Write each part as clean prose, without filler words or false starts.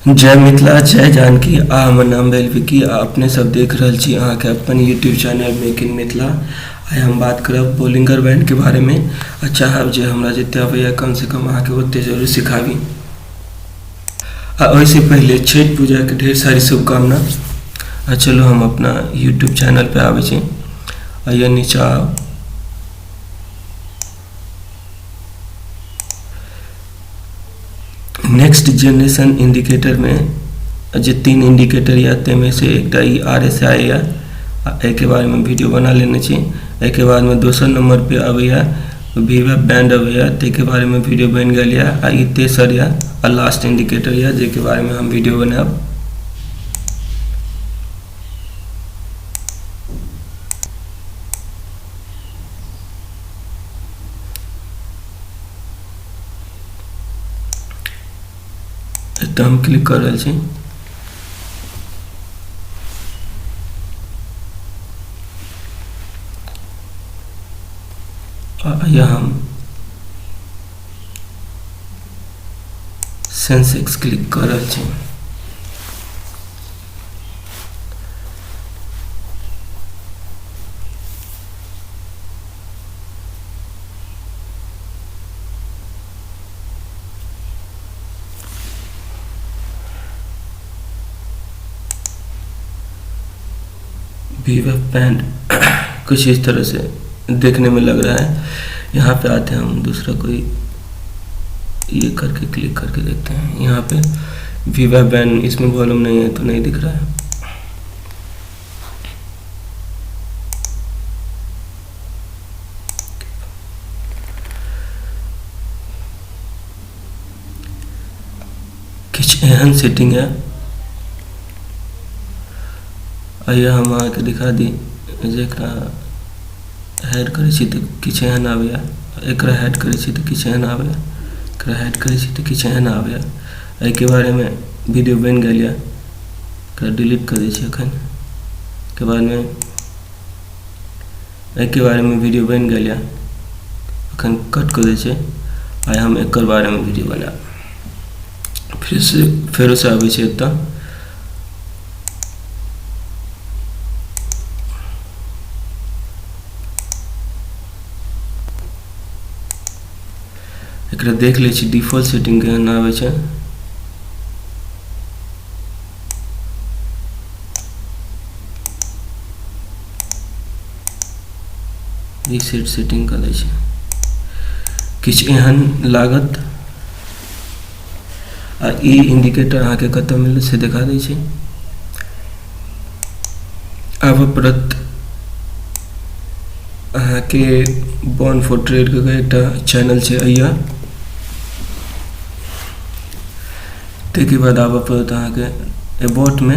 जय मिथिला जय जानकी। हमर नाम भेल विकी। अपने सब देख रहल छी अहाँ के अपन YouTube channel make in Mithila. आइ हम बात करब बोलिंगर बैंड के बारे में। चाहब जे हमरा जते अबैया कम से कम अहाँ के ओते जरूर सिखाबी। ओहिसे पहले छठ पूजा के ढेर सारी शुभकामना। चलो हम अपना यूट्यूब चैनल पे आबै छी। आइए नीचा आओ। नेक्स्ट जनरेशन इंडिकेटर में जो 3 इंडिकेटर या में से एक RSI या एक बारे में वीडियो बना लेने चाहिए। एक बाद में दोसर नंबर पे आबैया विवा बैंड आबैया के बारे में वीडियो बन गया या तेसर या लास्ट इंडिकेटर या के बारे में हम वीडियो बनाब। तो हम क्लिक कर रहे हैं। या हम सेंसेक्स क्लिक कर रहे हैं। विवा बैंड कुछ इस तरह से देखने में लग रहा है। यहाँ पे आते हैं हम दूसरा कोई ये करके क्लिक करके देखते हैं। यहाँ पे विवा बैंड इसमें वॉल्यूम नहीं है तो नहीं दिख रहा है। कुछ एहन सेटिंग है। आइए हम आके दिखा दी जेकरा हेड करे छी तो किछ एहन आबैया। एकरा हेड करे छी तो किछ एहन आबैया। एकरा हेड करे छी तो किछ एहन आबैया। एहि के बारे में वीडियो बन गया या एकरा डिलीट कर दै छी। अखन के बाद में एहि के बारे में वीडियो बन गया या अखन कट कर दै छी। आइ हम एकर बारे में वीडियो बनाब। फिर से आबै छी एतऽ। एकरा देख ले छी डिफॉल्ट सेटिंग केहन आबै छै। रीसेट सेटिंग कर दै छी। किछ एहन लागत। आ ई इंडिकेटर अहाँ के कतऽ मिलत से दिखा दै छी। आब परत अहाँ के बॉर्न फॉर ट्रेड के एकटा चैनल छै अइया। के बाद आबऽ पड़त अहाँ के एबॉट में।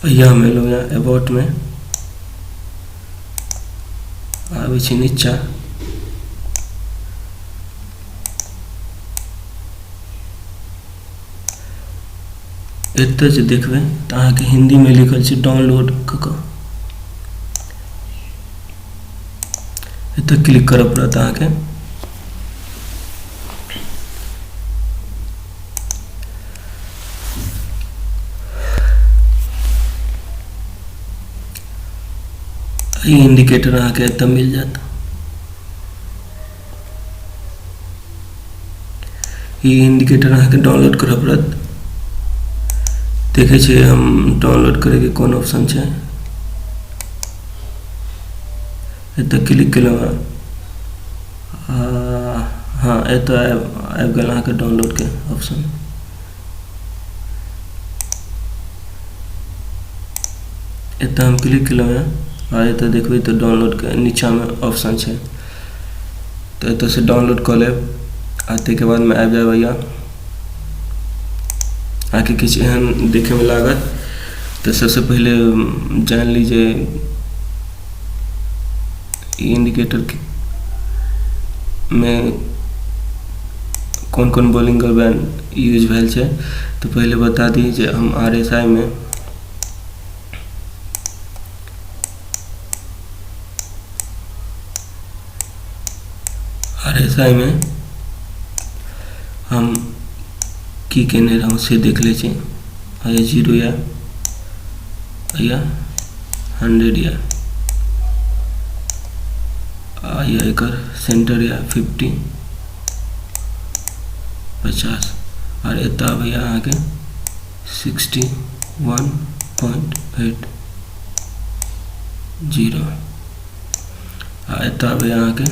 अइया हम एलहुँ यहाँ एबॉट में। आबै छी नीचा। एतऽ जे देखबै तऽ अहाँ के हिंदी में लिखल छै डाउनलोड कऽ। एतऽ क्लिक करऽ पड़त अहाँ के। ई इंडिकेटर अहाँ के एतऽ मिल जात। ई इंडिकेटर अहाँ के डाउनलोड करऽ पड़त। देखे छिए हम डाउनलोड करे के कोन ऑप्शन छै। एतऽ क्लिक केलहुँ। हाँ एतऽ आबि गेल अहाँ के डाउनलोड के ऑप्शन। एतऽ हम क्लिक केलहुँ और एतऽ देखबै तो डाउनलोड के नीचा में ऑप्शन छै। तो एतऽ से डाउनलोड कर लेब। आते के बाद में आबि जाए भैया आके किछ एहन देखे में लागत। तो सबसे पहले जान लीजिए इंडिकेटर में कौन कौन बोलिंगर बैंड यूज भेल छै। तो पहले बता दी जे हम RSI में RSI में हम की केने रहूँ से देख ले छी, 0 या 100 या एकर सेंटर या 50 50 और एता भैया आगे 61.80 एता भैया आगे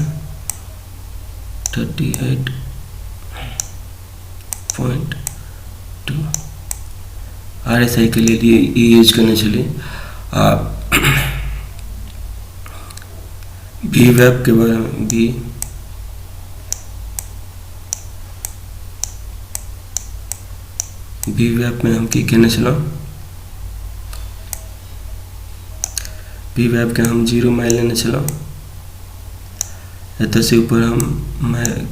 38.2 RSI के लिए ये यूज करने चलिए। वी वेब के बारे में वी वेब में हम की कहने चलो, वी वेब के हम 0 माइल लेने चलो, एत से ऊपर हम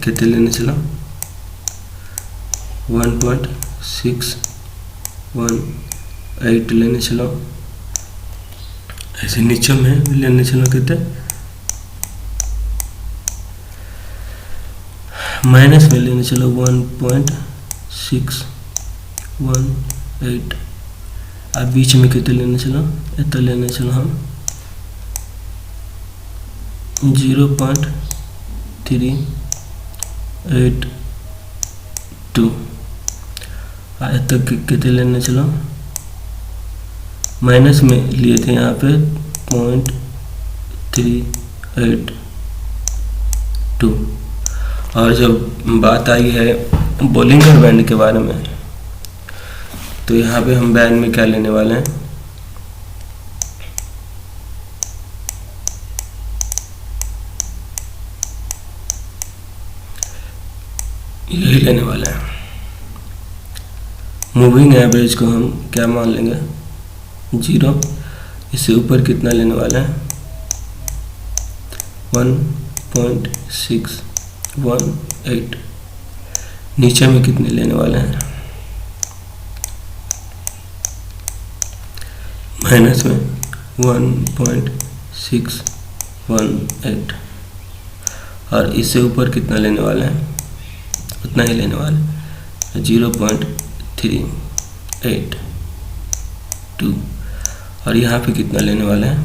केते लेने चलो 1.618 लेने चलो, ऐसे नीचे में लेने चलो कहते माइनस में लेने चलो 1.618 अब बीच में कितने लेने चलो, इतना लेने चलो हम 0.382 इतना कितने लेने चलो, माइनस में लिए थे यहाँ पे 0.382 और जब बात आई है बोलिंगर बैंड के बारे में तो यहाँ पे हम बैंड में क्या लेने वाले हैं, यही लेने वाले हैं। मूविंग एवरेज को हम क्या मान लेंगे 0, इससे ऊपर कितना लेने वाले हैं 1.618, नीचे में कितने लेने वाले हैं माइनस में 1.618 और इससे ऊपर कितना लेने वाले हैं उतना ही लेने वाले 0.382 और यहाँ पे कितना लेने वाले हैं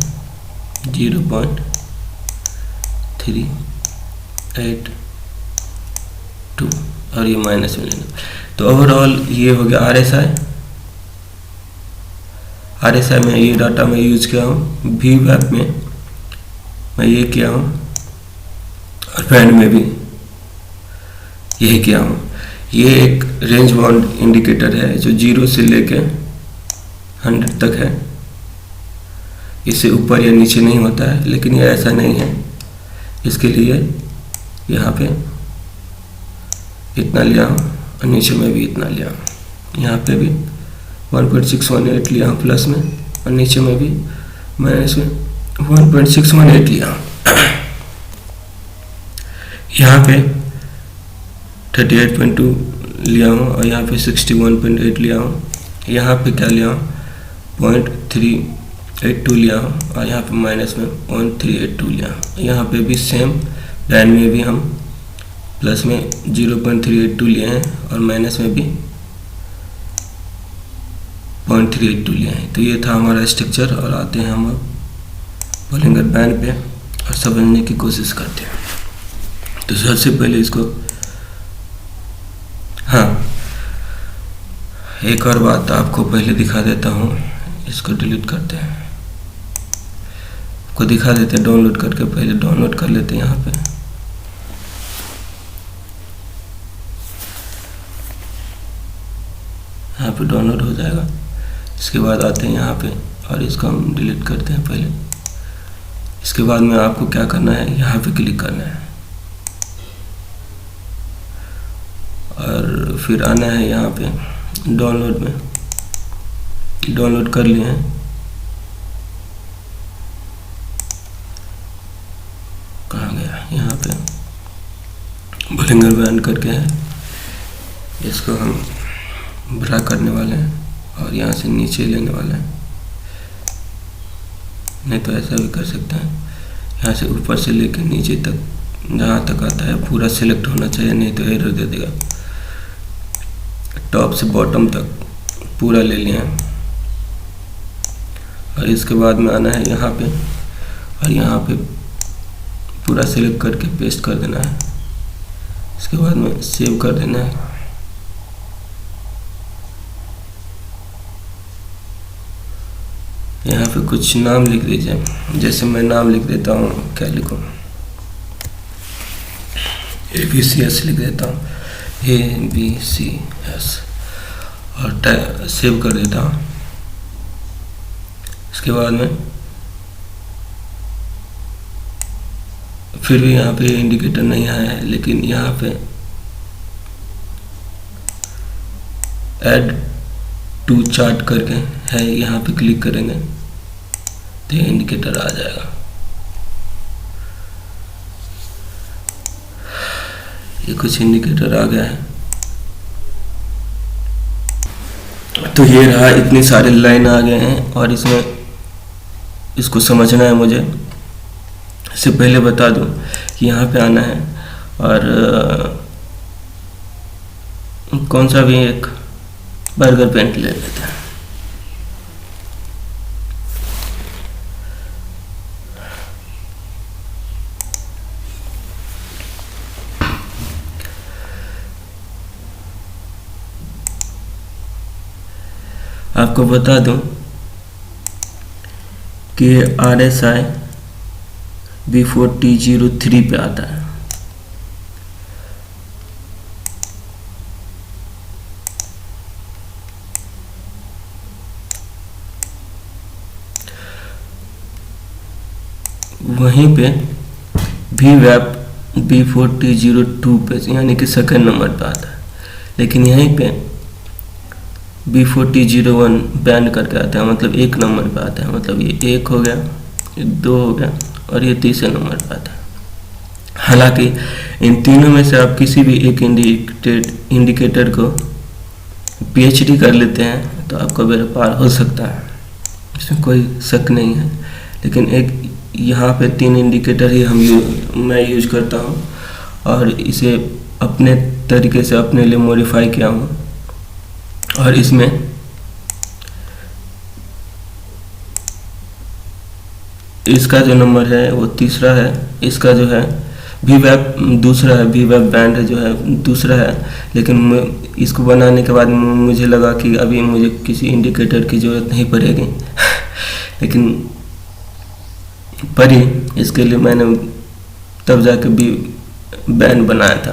0.382 और ये माइनस में लेना। तो ओवरऑल ये हो गया RSI में ये डाटा मैं यूज किया हूँ, वी वेब में मैं ये किया हूँ और बैंड में भी यही किया हूँ। ये एक रेंज बाउंड इंडिकेटर है जो 0 से लेके 100 तक है, इससे ऊपर या नीचे नहीं होता है, लेकिन ये ऐसा नहीं है। इसके लिए यहाँ पे इतना लिया हूँ और नीचे में भी इतना लिया हूँ, यहाँ पे भी 1.618 लिया हूँ प्लस में और नीचे में भी माइनस में 1.618 लिया हूँ। यहाँ पे 38.2 लिया हूँ और यहाँ पे 61.8 लिया हूँ, यहाँ पे क्या लिया हूँ 0.382 लिया हूँ और यहाँ पे माइनस में 0.382 लिया हूँ। यहाँ पे भी सेम बैंड में भी हम प्लस में 0.382 लिए हैं और माइनस में भी 0.382 लिए हैं। तो ये था हमारा स्ट्रक्चर और आते हैं हम बोलिंगर बैंड पे और समझने की कोशिश करते हैं। तो सबसे पहले इसको एक और बात आपको पहले दिखा देता हूँ, इसको डिलीट करते हैं, आपको दिखा देते हैं डाउनलोड करके, पहले डाउनलोड कर लेते हैं। यहाँ पे डाउनलोड हो जाएगा। इसके बाद आते हैं यहाँ पे और इसको हम डिलीट करते हैं पहले। इसके बाद में आपको क्या करना है, यहाँ पे क्लिक करना है और फिर आना है यहाँ पे डाउनलोड में, डाउनलोड कर लिए हैं। कहाँ गया, यहाँ पे बोलिंगर बैंड करके है, इसको हम ब्रा करने वाले हैं और यहाँ से नीचे लेने वाले हैं, नहीं तो ऐसा भी कर सकते हैं, यहाँ से ऊपर से लेकर नीचे तक जहाँ तक आता है पूरा सिलेक्ट होना चाहिए, नहीं तो एरर दे देगा। टॉप से बॉटम तक पूरा ले लिया है और इसके बाद में आना है यहाँ पे और यहाँ पे पूरा सिलेक्ट करके पेस्ट कर देना है। इसके बाद में सेव कर देना है। यहाँ पे कुछ नाम लिख दीजिए, जैसे मैं नाम लिख देता हूँ, क्या लिखूँ, ABCS लिख देता हूँ, ABCS और सेव कर देता हूँ। इसके बाद में फिर भी यहाँ पे इंडिकेटर नहीं आया है, लेकिन यहाँ पे ऐड टू चार्ट करके है, यहाँ पे क्लिक करेंगे तो ये इंडिकेटर आ जाएगा। ये कुछ इंडिकेटर आ गया है। तो ये रहा, इतनी सारे लाइन आ गए हैं और इसमें इसको समझना है मुझे। इससे पहले बता दूं कि यहाँ पे आना है और कौन सा भी एक बर्गर पेंट ले लेते हैं। आपको बता दूं कि RSI B4T03 पे आता है। वहीं पे VWAP B4T02 पे यानी कि सेकंड नंबर पे आता है, लेकिन यहीं पे B4T01 बैंड करके आता है, मतलब एक नंबर पे आता है। मतलब ये एक हो गया, ये दो हो गया और ये तीसरे नंबर पे आता है। हालांकि इन तीनों में से आप किसी भी एक इंडिकेटर को PhD कर लेते हैं तो आपका बेड़ा पार हो सकता है, इसमें कोई शक नहीं है। लेकिन एक यहाँ पे 3 इंडिकेटर ही मैं यूज करता हूँ और इसे अपने तरीके से अपने लिए मॉडिफाई किया हूँ। और इसमें इसका जो नंबर है वो तीसरा है, इसका जो है VWAP दूसरा है, VWAP बैंड जो है दूसरा है। लेकिन इसको बनाने के बाद मुझे लगा कि अभी मुझे किसी इंडिकेटर की ज़रूरत नहीं पड़ेगी लेकिन पड़ी। इसके लिए मैंने तब जाके भी बैंड बनाया था।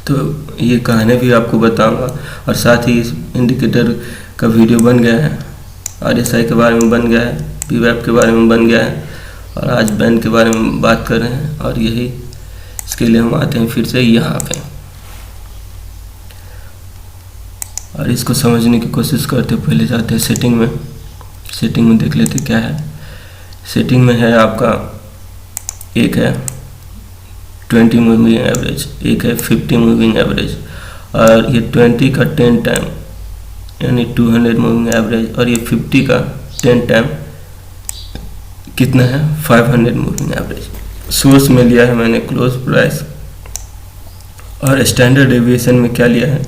तो ये कहानी भी आपको बताऊंगा और साथ ही इस इंडिकेटर का वीडियो बन गया है, RSI के बारे में बन गया है, VWAP के बारे में बन गया है और आज बैंड के बारे में बात कर रहे हैं। और यही इसके लिए हम आते हैं फिर से यहाँ पे और इसको समझने की कोशिश करते। पहले जाते हैं सेटिंग में, सेटिंग में देख लेते क्या है। सेटिंग में है आपका, एक है 20 मूविंग एवरेज, एक है 50 मूविंग एवरेज और ये 20 का 10 टाइम यानी 200 मूविंग एवरेज और ये 50 का 10 टाइम कितना है 500 मूविंग एवरेज। सोर्स में लिया है मैंने क्लोज प्राइस और स्टैंडर्ड डेविएशन में क्या लिया है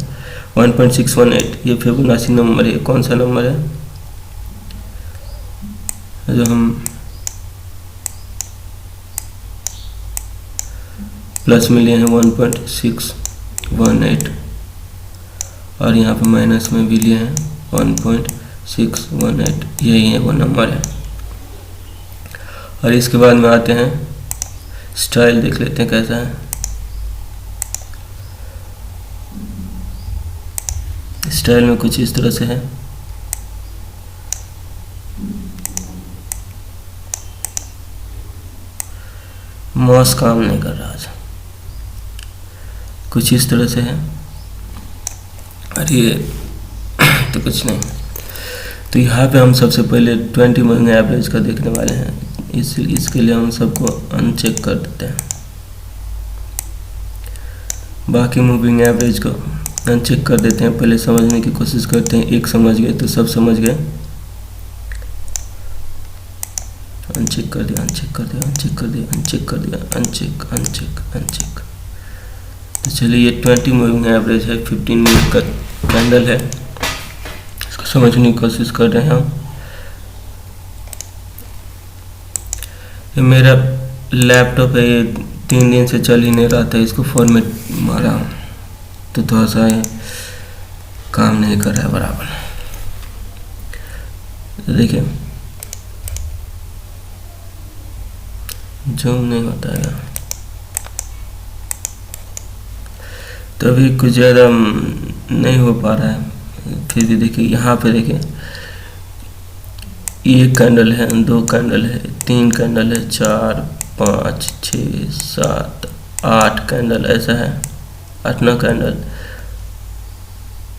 1.618। ये फिबोनाची नंबर है, कौन सा नंबर है जो हम प्लस में लिए हैं 1.618 और यहाँ पे माइनस में भी लिए हैं 1.618। यही है वो नंबर है। और इसके बाद में आते हैं स्टाइल, देख लेते हैं कैसा है। स्टाइल में कुछ इस तरह से है। माउस काम नहीं कर रहा आज, कुछ इस तरह से है। और ये तो कुछ नहीं। तो यहाँ पे हम सबसे पहले 20 मूविंग एवरेज का देखने वाले हैं। इसके लिए हम सबको अनचेक कर देते हैं, बाकी मूविंग एवरेज को अनचेक कर देते हैं। पहले समझने की कोशिश करते हैं, एक समझ गए तो सब समझ गए। अनचेक कर दिया, अनचेक कर कर दिया, अनचेक कर दिया, अनचेक कर दिया, अनचेक अनचेक अनचेक। तो चलिए ये 20 मूविंग एवरेज है, 15 मिनट का कैंडल है, इसको समझने की कोशिश कर रहे हैं हम। ये मेरा लैपटॉप है, ये 3 दिन से चल ही नहीं रहा था, इसको फॉर्मेट मारा हूँ तो थोड़ा सा ये काम नहीं कर रहा है बराबर। तो देखिए जूम नहीं होता है, तो अभी कुछ ज़्यादा नहीं हो पा रहा है। फिर भी देखिए यहाँ पे देखिए, एक कैंडल है, 2 कैंडल है, 3 कैंडल है, 4 5 6 7 8 कैंडल ऐसा है, 8-9 कैंडल,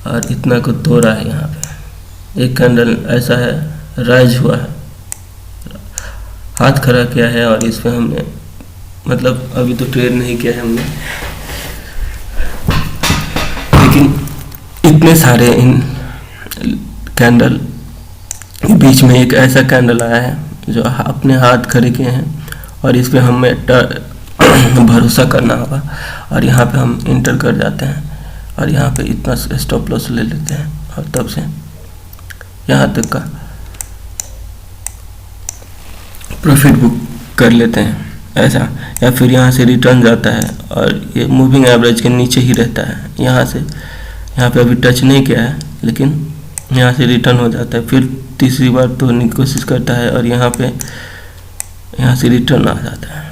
और इतना को तोड़ा है। यहाँ पे एक कैंडल ऐसा है राइज हुआ है, हाथ खड़ा किया है, और इस पे हमने मतलब अभी तो ट्रेड नहीं किया है हमने, लेकिन इतने सारे इन कैंडल के बीच में एक ऐसा कैंडल आया है जो अपने हाथ खड़े किए हैं, और इस पे हमें भरोसा करना होगा। और यहाँ पे हम इंटर कर जाते हैं, और यहाँ पे इतना स्टॉप लॉस ले लेते हैं, और तब से यहाँ तक का प्रॉफिट बुक कर लेते हैं ऐसा। या फिर यहाँ से रिटर्न जाता है, और ये मूविंग एवरेज के नीचे ही रहता है, यहाँ से यहाँ पे अभी टच नहीं किया है, लेकिन यहाँ से रिटर्न हो जाता है, फिर तीसरी बार तोड़ने की कोशिश करता है, और यहाँ पे यहाँ से रिटर्न आ जाता है,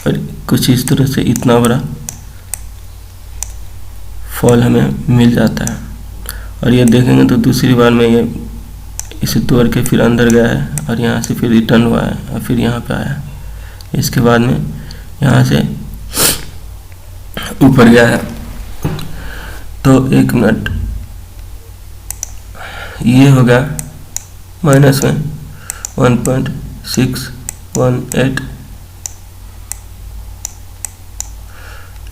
और कुछ इस तरह से इतना बड़ा फॉल हमें मिल जाता है। और ये देखेंगे तो दूसरी बार में ये इसे तोड़ के फिर अंदर गया है, और यहाँ से फिर रिटर्न हुआ है, और फिर यहाँ पे आया है, इसके बाद में यहाँ से ऊपर गया है। तो 1 मिनट, ये होगा माइनस में 1.618,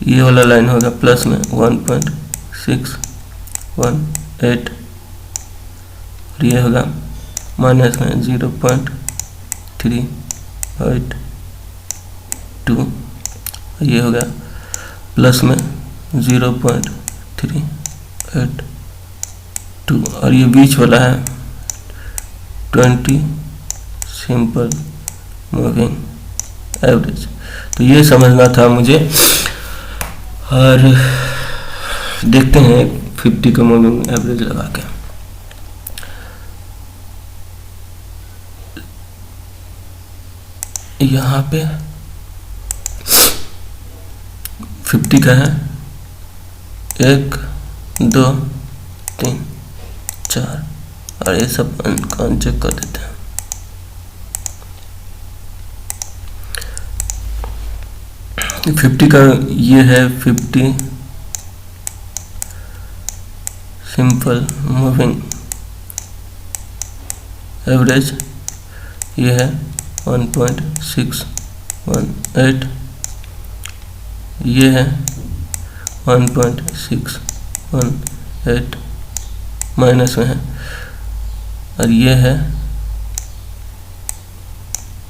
ये वाला लाइन होगा प्लस में 1.618, और ये होगा माइनस में 0.382, ये होगा प्लस में 0.382, और ये बीच वाला है 20 सिंपल मूविंग एवरेज। तो ये समझना था मुझे, और देखते हैं 50 का मूविंग एवरेज लगा के। यहाँ पे 50 का है, 1 2 3 4, और ये सब अनचेक कर देते हैं। ये 50 का ये है 50 सिंपल मूविंग एवरेज, ये है 1.618, ये है 1.618 माइनस में है, और ये है,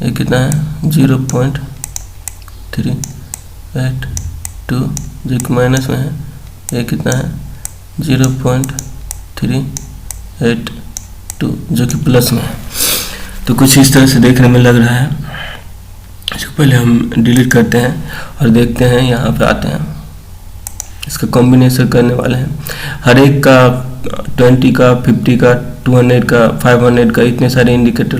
ये कितना है 0.382 जो कि माइनस में है, ये कितना है 0.382 जो कि प्लस में है। तो कुछ इस तरह से देखने में लग रहा है। इसको पहले हम डिलीट करते हैं और देखते हैं, यहाँ पे आते हैं, इसका कॉम्बिनेशन करने वाले हैं। हर एक का 20 का 50 का 200 का 500 का इतने सारे इंडिकेटर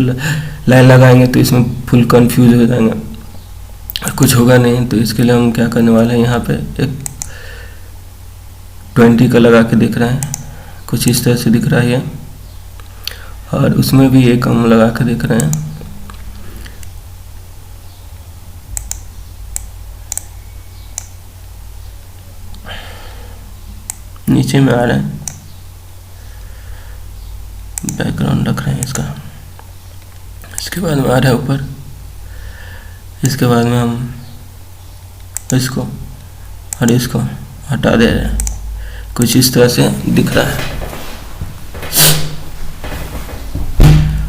लाइन लगाएंगे तो इसमें फुल कंफ्यूज हो जाएंगे, कुछ होगा नहीं। तो इसके लिए हम क्या करने वाले हैं, यहाँ पे एक 20 का लगा के देख रहे हैं, कुछ इस तरह से दिख रहा है, और उसमें भी एक हम लगा के देख रहे हैं। नीचे में आ रहा है, बैकग्राउंड रख रहे हैं इसका। इसके बाद में आ रहा है ऊपर, इसके बाद में हम इसको और इसको हटा दे रहे हैं, कुछ इस तरह से दिख रहा है।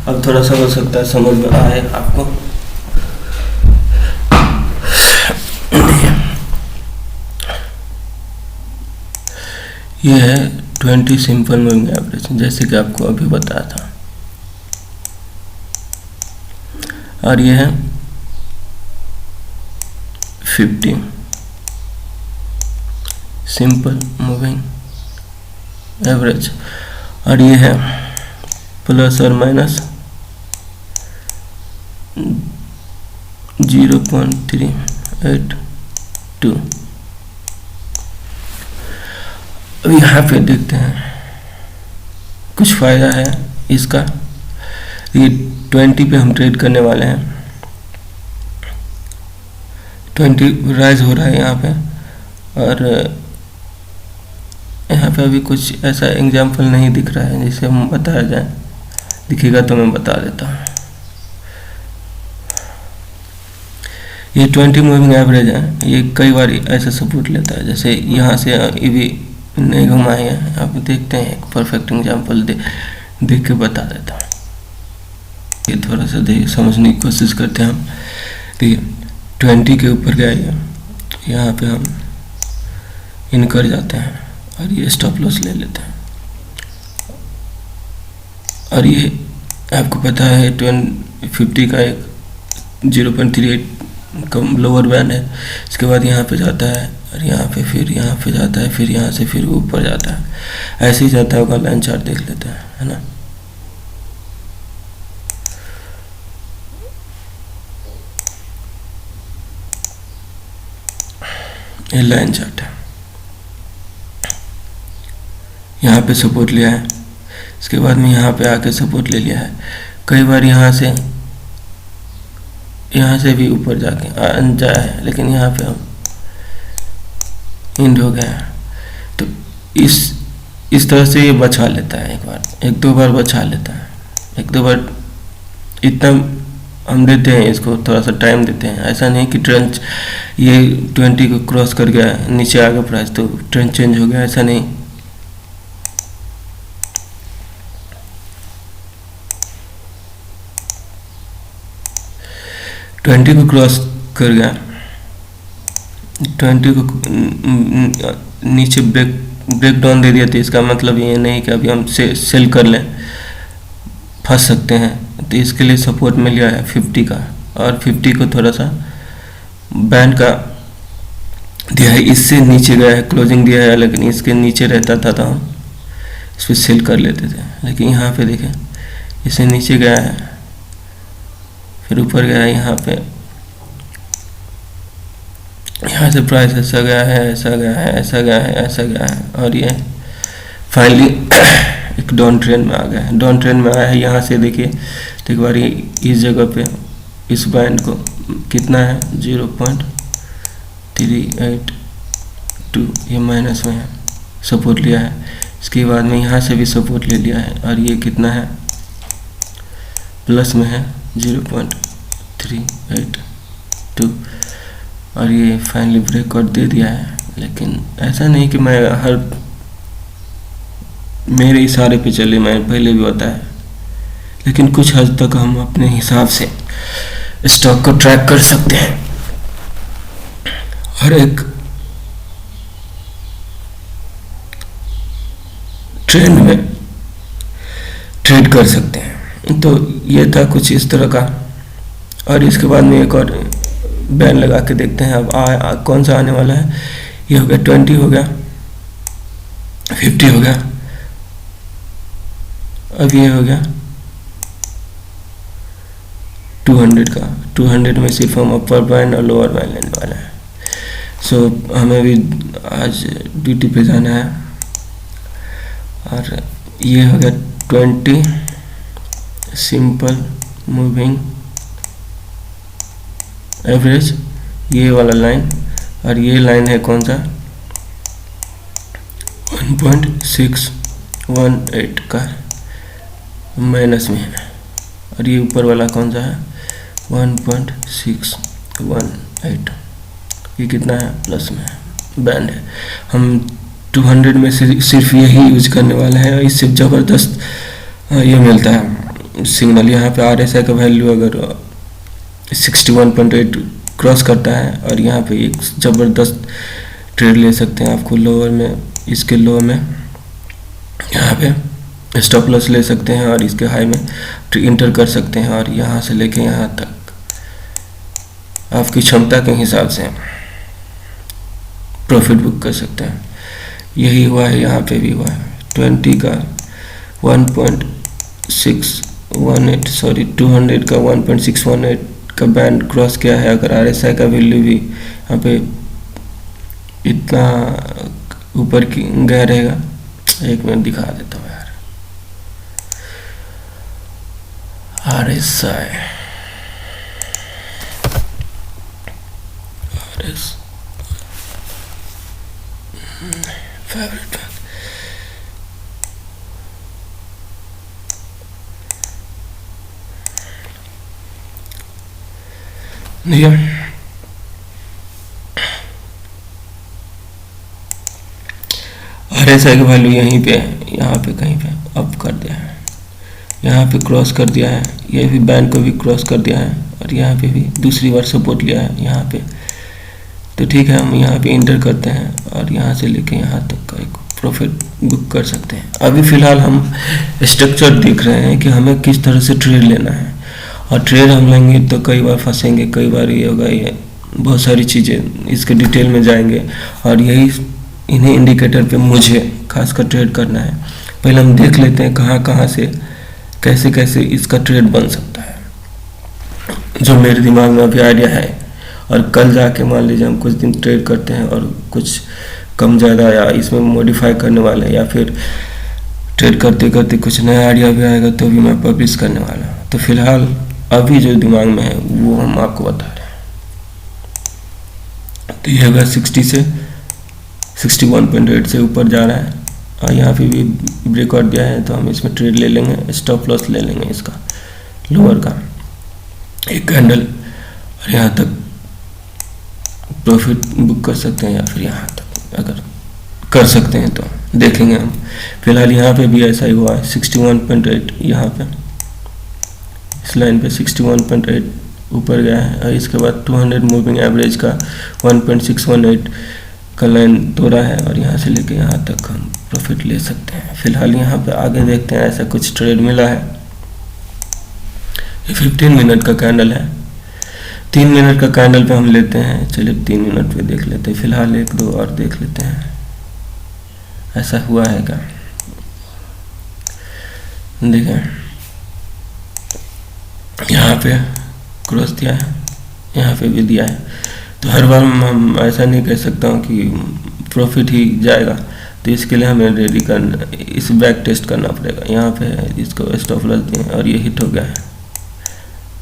अब थोड़ा सा हो सकता है समझ में आए आपको। ये है 20 सिंपल मूविंग एवरेज, जैसे कि आपको अभी बताया था। और ये है 50 सिंपल मूविंग एवरेज, और ये है प्लस और माइनस 0.382। अब यहाँ पे देखते हैं कुछ फ़ायदा है इसका। ये 20 पे हम ट्रेड करने वाले हैं, 20 राइज हो रहा है यहाँ पे, और यहाँ पे अभी कुछ ऐसा एग्जाम्पल नहीं दिख रहा है जिसे हम बताया जाए, दिखेगा तो मैं बता देता हूँ। ये 20 मूविंग एवरेज है, ये कई बार ऐसा सपोर्ट लेता है, जैसे यहाँ से ये भी नहीं घुमाए हैं। आप देखते हैं, एक परफेक्ट एग्जाम्पल देख के बता देता हूँ। ये थोड़ा सा समझने की कोशिश करते हैं हम। देखिए 20 के ऊपर गया, यहाँ पे हम इन कर जाते हैं और ये स्टॉप लॉस ले लेते हैं। और ये आपको पता है 50 का एक 0.38 का लोअर बैंड है। इसके बाद यहाँ पे जाता है और यहाँ पे फिर यहाँ पे जाता है, फिर यहाँ से फिर ऊपर जाता है, ऐसे ही जाता होगा। लाइन चार्ट देख लेते हैं, है ना। ये लाइन चार्ट है, यहाँ पे सपोर्ट लिया है, इसके बाद में यहाँ पे आके सपोर्ट ले लिया है। कई बार यहाँ से भी ऊपर जाके जाए है, लेकिन यहाँ पे हम एंड हो गया है। तो इस तरह से ये बचा लेता है, एक दो बार बचा लेता है, एक दो बार। इतना हम देते हैं इसको, थोड़ा सा टाइम देते हैं। ऐसा नहीं कि ट्रेंड ये 20 को क्रॉस कर गया, नीचे आ गया प्राइस तो ट्रेंड चेंज हो गया, ऐसा नहीं। ट्वेंटी को क्रॉस कर गया, 20 को नीचे ब्रेक डाउन दे दिया, तो इसका मतलब ये नहीं कि अभी हम सेल कर लें, फंस सकते हैं। तो इसके लिए सपोर्ट मिल गया है 50 का, और 50 को थोड़ा सा बैंड का दिया है, इससे नीचे गया है, क्लोजिंग दिया है, लेकिन इसके नीचे रहता था तो हम इस पर सेल कर लेते थे। लेकिन यहाँ पे देखें, इससे नीचे गया है, फिर ऊपर गया है, यहाँ पे यहाँ से प्राइस ऐसा गया है, ऐसा गया है, ऐसा गया है, ऐसा गया है, और ये फाइनली एक डाउन ट्रेंड में आ गया है। डाउन ट्रेंड में आया है, यहाँ से देखिए तो एक बार इस जगह पे इस बैंड को कितना है 0.382, ये माइनस में है, सपोर्ट लिया है। इसके बाद में यहाँ से भी सपोर्ट ले लिया है, और ये कितना है प्लस में है 0.382, और ये फाइनली ब्रेकआउट दे दिया है। लेकिन ऐसा नहीं कि मैं मेरे इशारे पे चले, मैं पहले भी बताया, लेकिन कुछ हद तक हम अपने हिसाब से स्टॉक को ट्रैक कर सकते हैं, हर एक ट्रेंड में ट्रेड कर सकते हैं। तो ये था कुछ इस तरह का। और इसके बाद में एक और बैन लगा के देखते हैं अब कौन सा आने वाला है। ये हो गया 20, हो गया 50, हो गया, अब ये हो गया 200 का। 200 में सिर्फ हम अपर बैंड और लोअर बैंड लेने वाले हैं। सो हमें भी आज ड्यूटी पे जाना है। और ये हो गया 20 सिंपल मूविंग एवरेज, ये वाला लाइन। और ये लाइन है कौन सा 1.618 का माइनस में है, और ये ऊपर वाला कौन सा है 1.618, ये कितना है प्लस में है, बैंड है। हम 200 में से सिर्फ यही यूज करने वाले हैं, इससे ज़बरदस्त ये मिलता है सिग्नल। यहाँ पे RSI का वैल्यू अगर 61.8 क्रॉस करता है, और यहाँ पे एक ज़बरदस्त ट्रेड ले सकते हैं। आपको लोअर में इसके लो में यहाँ पे स्टॉप लॉस ले सकते हैं और इसके हाई में इंटर कर सकते हैं, और यहाँ से लेके यहाँ तक आपकी क्षमता के हिसाब से प्रॉफिट बुक कर सकते हैं। यही हुआ है, यहाँ पे भी हुआ है 20 का 1.618 सॉरी 200 का 1.618 का बैंड क्रॉस किया है। अगर RSI का वैल्यू भी यहाँ पे इतना ऊपर की गया रहेगा, एक मिनट दिखा देता हूँ यार। RSI फेवरेट RSI की वैल्यू यहीं पे है, यहाँ पे कहीं पे अप कर दिया है, यहाँ पे क्रॉस कर दिया है, ये भी बैंड को भी क्रॉस कर दिया है, और यहाँ पे भी दूसरी बार सपोर्ट लिया है यहाँ पे। तो ठीक है, हम यहाँ पे इंटर करते हैं और यहाँ से लेके यहाँ तक का एक प्रॉफिट बुक कर सकते हैं। अभी फ़िलहाल हम स्ट्रक्चर देख रहे हैं कि हमें किस तरह से ट्रेड लेना है, और ट्रेड हम लेंगे तो कई बार फंसेंगे, कई बार ये होगा, ये बहुत सारी चीज़ें इसके डिटेल में जाएंगे, और यही इन्हें इंडिकेटर पे मुझे खासकर ट्रेड करना है। पहले हम देख लेते हैं कहाँ कहाँ से कैसे कैसे इसका ट्रेड बन सकता है, जो मेरे दिमाग में अभी आइडिया है। और कल जाके मान लीजिए हम कुछ दिन ट्रेड करते हैं और कुछ कम ज़्यादा या इसमें मॉडिफाई करने वाले हैं, या फिर ट्रेड करते करते कुछ नया आइडिया भी आएगा तो भी मैं पब्लिश करने वाला हूँ। तो फिलहाल अभी जो दिमाग में है वो हम आपको बता रहे हैं। तो ये होगा 60 से 61.8 से ऊपर जा रहा है, और यहाँ पे भी ब्रेकआउट दिया है, तो हम इसमें ट्रेड ले लेंगे, स्टॉप लॉस ले लेंगे इसका लोअर का एक कैंडल, और यहाँ तक प्रॉफिट बुक कर सकते हैं, या फिर यहाँ तक अगर कर सकते हैं तो देखेंगे हम। फिलहाल यहाँ पे भी ऐसा ही हुआ है 61.8, यहाँ पे इस लाइन पे 61.8 ऊपर गया है, और इसके बाद 200 मूविंग एवरेज का 1.618 का लाइन तोड़ा है, और यहाँ से लेके यहाँ तक हम प्रॉफिट ले सकते हैं। फिलहाल यहाँ पे आगे देखते हैं, ऐसा कुछ ट्रेड मिला है। ये 15 मिनट का कैंडल है, 3 मिनट का कैंडल पे हम लेते हैं। चलिए 3 मिनट पे देख लेते हैं, फिलहाल एक दो और देख लेते हैं ऐसा हुआ है क्या। देखें यहाँ पे क्रॉस दिया है, यहाँ पे भी दिया है, तो हर बार हम ऐसा नहीं कह सकता हूँ कि प्रॉफिट ही जाएगा। तो इसके लिए हमें रेडी करना, इस बैक टेस्ट करना पड़ेगा। यहाँ पे इसको स्टॉप लॉस दें, और ये हिट हो गया है,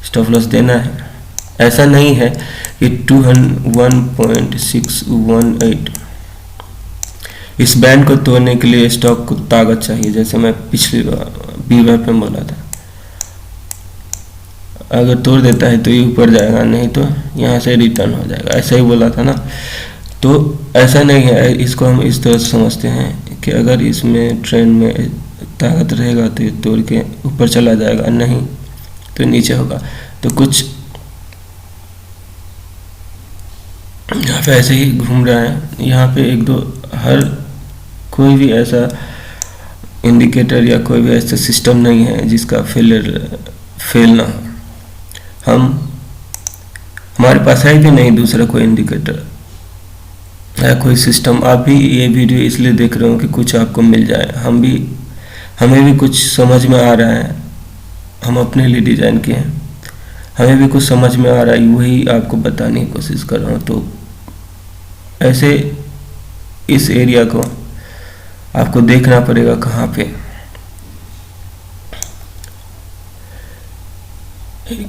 स्टॉप लॉस देना है। ऐसा नहीं है कि 1.618 इस बैंड को तोड़ने के लिए स्टॉक को ताकत चाहिए, जैसे मैं पिछली बीवार पे बोला था। अगर तोड़ देता है तो ये ऊपर जाएगा, नहीं तो यहाँ से रिटर्न हो जाएगा, ऐसा ही बोला था ना। तो ऐसा नहीं है, इसको हम इस तरह से समझते हैं कि अगर इसमें ट्रेंड में ताकत रहेगा तो ये तोड़ के ऊपर चला जाएगा, नहीं तो नीचे होगा। तो कुछ यहाँ पे ऐसे ही घूम रहा है। यहाँ पे एक दो हर कोई भी ऐसा इंडिकेटर या कोई भी ऐसा सिस्टम नहीं है जिसका फेल ना हो। हमारे पास है भी नहीं दूसरा कोई इंडिकेटर या कोई सिस्टम। आप भी ये वीडियो इसलिए देख रहे हो कि कुछ आपको मिल जाए, हमें भी कुछ समझ में आ रहा है, हम अपने लिए डिज़ाइन किए हैं, हमें भी कुछ समझ में आ रहा है, वही आपको बताने की कोशिश कर रहा हूँ। तो ऐसे इस एरिया को आपको देखना पड़ेगा कहाँ पे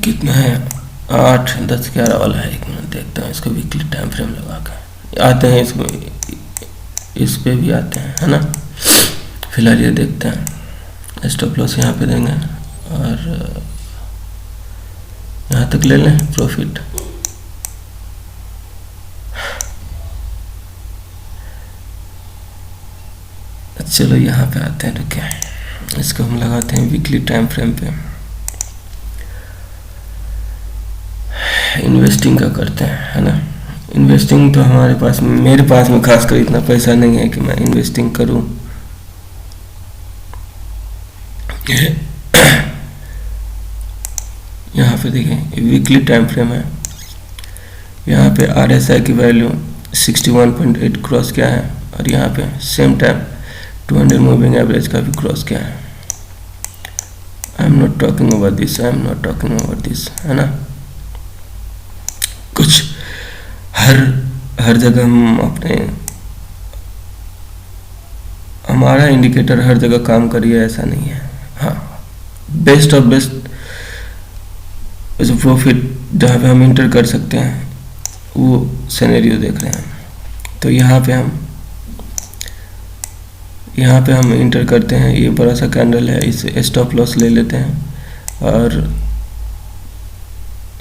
कितना है। 8, 10, 11 वाला है। एक मिनट देखता हूँ इसको वीकली टाइम फ्रेम लगा के आते हैं, इसमें इस पे भी आते हैं, है ना। फिलहाल ये देखते हैं, स्टॉप लॉस यहाँ पे देंगे और यहाँ तक ले लें प्रॉफिट। चलो यहाँ पे आते हैं, रुके इसको हम लगाते हैं वीकली टाइम फ्रेम पे। इन्वेस्टिंग का करते हैं, है ना। इन्वेस्टिंग तो हमारे पास, मेरे पास में खासकर इतना पैसा नहीं है कि मैं इन्वेस्टिंग करूं। यहाँ पे देखिए वीकली टाइम फ्रेम है, यहाँ पे RSI की वैल्यू 61.8 क्रॉस किया है, और यहाँ पे सेम टाइम 200 मूविंग एवरेज का भी क्रॉस किया है। I am not talking over this, है ना। कुछ हर जगह हम अपने, हमारा इंडिकेटर हर जगह काम करिए ऐसा नहीं है। हाँ, बेस्ट ऑफ बेस्ट जो प्रॉफिट जहाँ पे हम इंटर कर सकते हैं वो सिनेरियो देख रहे हैं। तो यहाँ पे हम इंटर करते हैं। ये बड़ा सा कैंडल है, इसे स्टॉप लॉस ले लेते हैं, और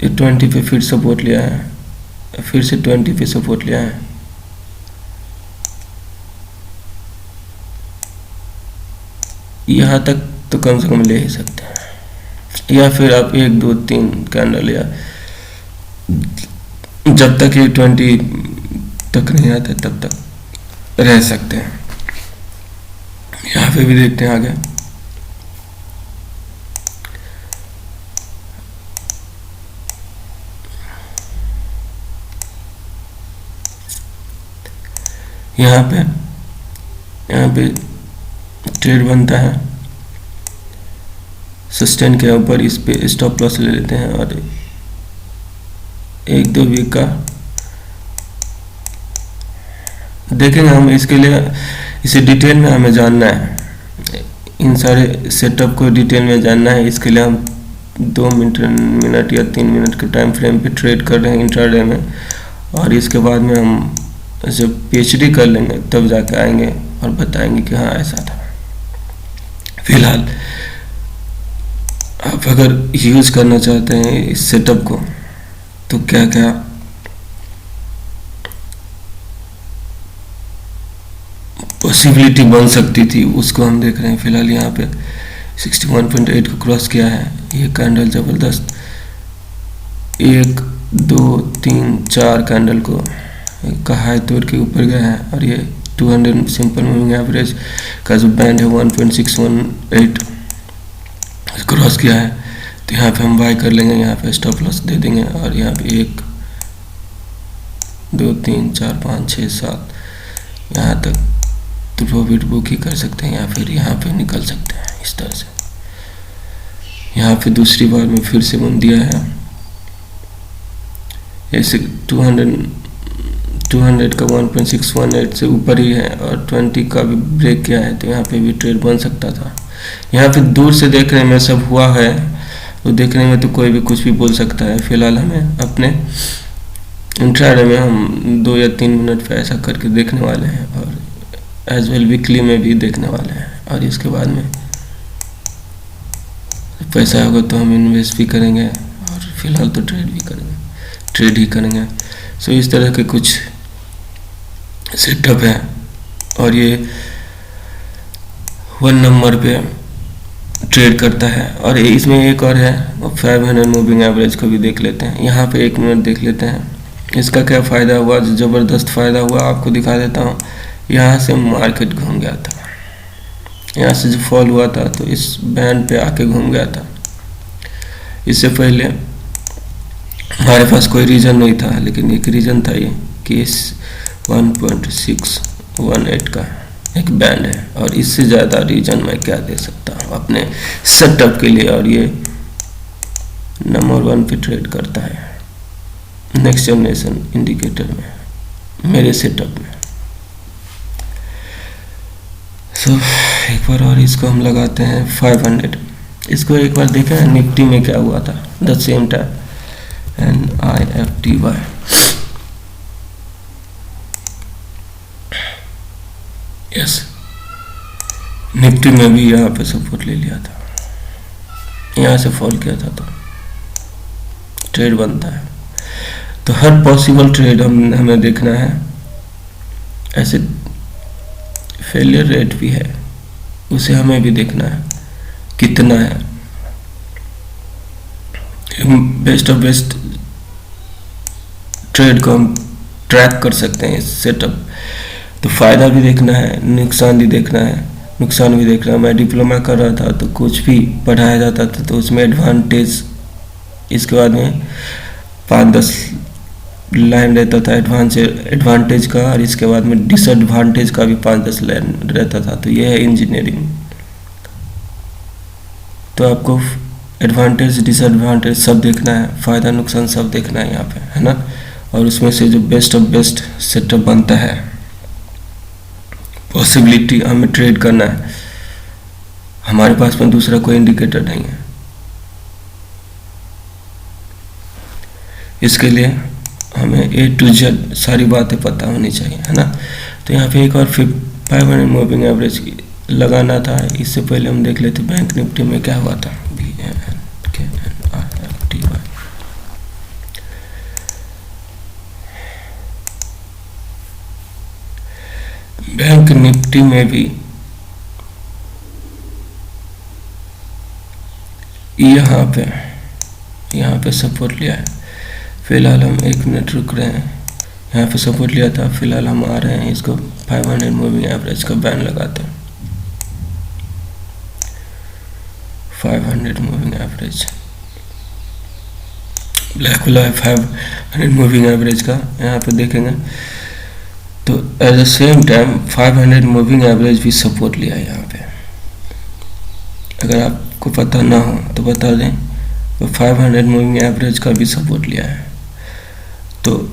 ये 20 पे फिर सपोर्ट लिया है, फिर से 20 पे सपोर्ट लिया है। यहाँ तक तो कम से कम ले ही सकते हैं, या फिर आप 1 2 3 कैंडल, या जब तक ये 20 तक नहीं आते तब तक रह सकते हैं। यहाँ पे भी देखते हैं आगे। यहाँ पे ट्रेड बनता है, सस्टेन के ऊपर इस पे स्टॉप लॉस ले लेते हैं, और 1 2 वीक का देखेंगे हम। इसके लिए इसे डिटेल में हमें जानना है, इन सारे सेटअप को डिटेल में जानना है। इसके लिए हम 2 मिनट या 3 मिनट के टाइम फ्रेम पे ट्रेड कर रहे हैं इंट्राडे में, और इसके बाद में हम जब PhD कर लेंगे तब जाके आएंगे और बताएंगे कि हाँ ऐसा था। फिलहाल आप अगर यूज करना चाहते हैं इस सेटअप को तो क्या क्या पॉसिबिलिटी बन सकती थी उसको हम देख रहे हैं। फिलहाल यहाँ पे 61.8 को क्रॉस किया है। ये कैंडल जबरदस्त 1 2 3 4 कैंडल को का हाई तोड़ के ऊपर गया है, और ये 200 सिंपल मूविंग एवरेज का जो बैंड है 1.618 क्रॉस किया है। तो यहाँ पे हम बाय कर लेंगे, यहाँ पे स्टॉप लॉस दे देंगे, और यहाँ पे 1 2 3 4 5 6 7 यहाँ तक तो प्रॉफिट बुक ही कर सकते हैं, या फिर यहाँ पे निकल सकते हैं इस तरह से। यहाँ पे दूसरी बार में फिर से बन दिया है, ऐसे 200 का 1.618 से ऊपर ही है, और 20 का भी ब्रेक किया है, तो यहाँ पे भी ट्रेड बन सकता था। यहाँ पे दूर से देखने में सब हुआ है, तो देखने में तो कोई भी कुछ भी बोल सकता है। फिलहाल हमें अपने इंट्राडे में हम 2 या 3 मिनट पे ऐसा करके देखने वाले हैं, और एज वेल वीकली में भी देखने वाले हैं, और इसके बाद में पैसा होगा तो हम इन्वेस्ट भी करेंगे, और फिलहाल तो ट्रेड ही करेंगे। सो इस तरह के कुछ सेटअप है, और ये 1 नंबर पे ट्रेड करता है। और इसमें एक और है 500 मूविंग एवरेज को भी देख लेते हैं। यहाँ पे 1 मिनट देख लेते हैं, इसका क्या फ़ायदा हुआ। जो ज़बरदस्त फ़ायदा हुआ आपको दिखा देता हूँ। यहाँ से मार्केट घूम गया था, यहाँ से जो फॉल हुआ था तो इस बैंड पे आके घूम गया था। इससे पहले हमारे पास कोई रीज़न नहीं था, लेकिन एक रीज़न था ये कि इस 1.618 का एक बैंड है, और इससे ज़्यादा रीज़न मैं क्या दे सकता हूँ अपने सेटअप के लिए। और ये नंबर 1 पे ट्रेड करता है नेक्स्ट जनरेशन इंडिकेटर में, मेरे सेटअप में। सो एक बार और इसको हम लगाते हैं 500। इसको एक बार देखा है निफ्टी में क्या हुआ था, the same time NIFTY। Yes, Nifty में भी यहाँ पे सपोर्ट ले लिया था, यहाँ से फॉल किया था, तो ट्रेड बनता है। तो हर पॉसिबल ट्रेड हमें देखना है। ऐसे फेलियर रेट भी है, उसे हमें भी देखना है कितना है। बेस्ट ऑफ बेस्ट ट्रेड को हम ट्रैक कर सकते हैं इस सेटअप। तो फ़ायदा भी देखना है, नुकसान भी देखना है, नुकसान भी देखना है। मैं डिप्लोमा कर रहा था तो कुछ भी पढ़ाया जाता था तो उसमें एडवांटेज, इसके बाद में 5-10 लाइन रहता था एडवांटेज का, और इसके बाद में डिसएडवांटेज का भी 5-10 लाइन रहता था। तो ये है इंजीनियरिंग। तो आपको एडवांटेज डिसएडवांटेज सब देखना है, फ़ायदा नुकसान सब देखना है यहाँ पे, है ना। और उसमें से जो बेस्ट ऑफ बेस्ट सेटअप बनता है, पॉसिबिलिटी हमें ट्रेड करना है। हमारे पास में दूसरा कोई इंडिकेटर नहीं है, इसके लिए हमें A to Z सारी बातें पता होनी चाहिए, है ना। तो यहाँ पे एक और 500 मूविंग एवरेज लगाना था। इससे पहले हम देख लेते बैंक निफ्टी में क्या हुआ था। BNKNRFTY बैंक निफ्टी में भी यहाँ पे सपोर्ट लिया है। फिलहाल हम 1 मिनट रुक रहे हैं। यहाँ पे सपोर्ट लिया था, फिलहाल हम आ रहे हैं, इसको 500 मूविंग एवरेज का बैन लगाते हैं। 500 मूविंग एवरेज ब्लैक वाला है, 500 मूविंग एवरेज का यहाँ पे देखेंगे। तो at the same time 500 moving average भी सपोर्ट लिया है यहाँ पे। अगर आपको पता ना हो तो बता दें, तो 500 मूविंग एवरेज का भी सपोर्ट लिया है। तो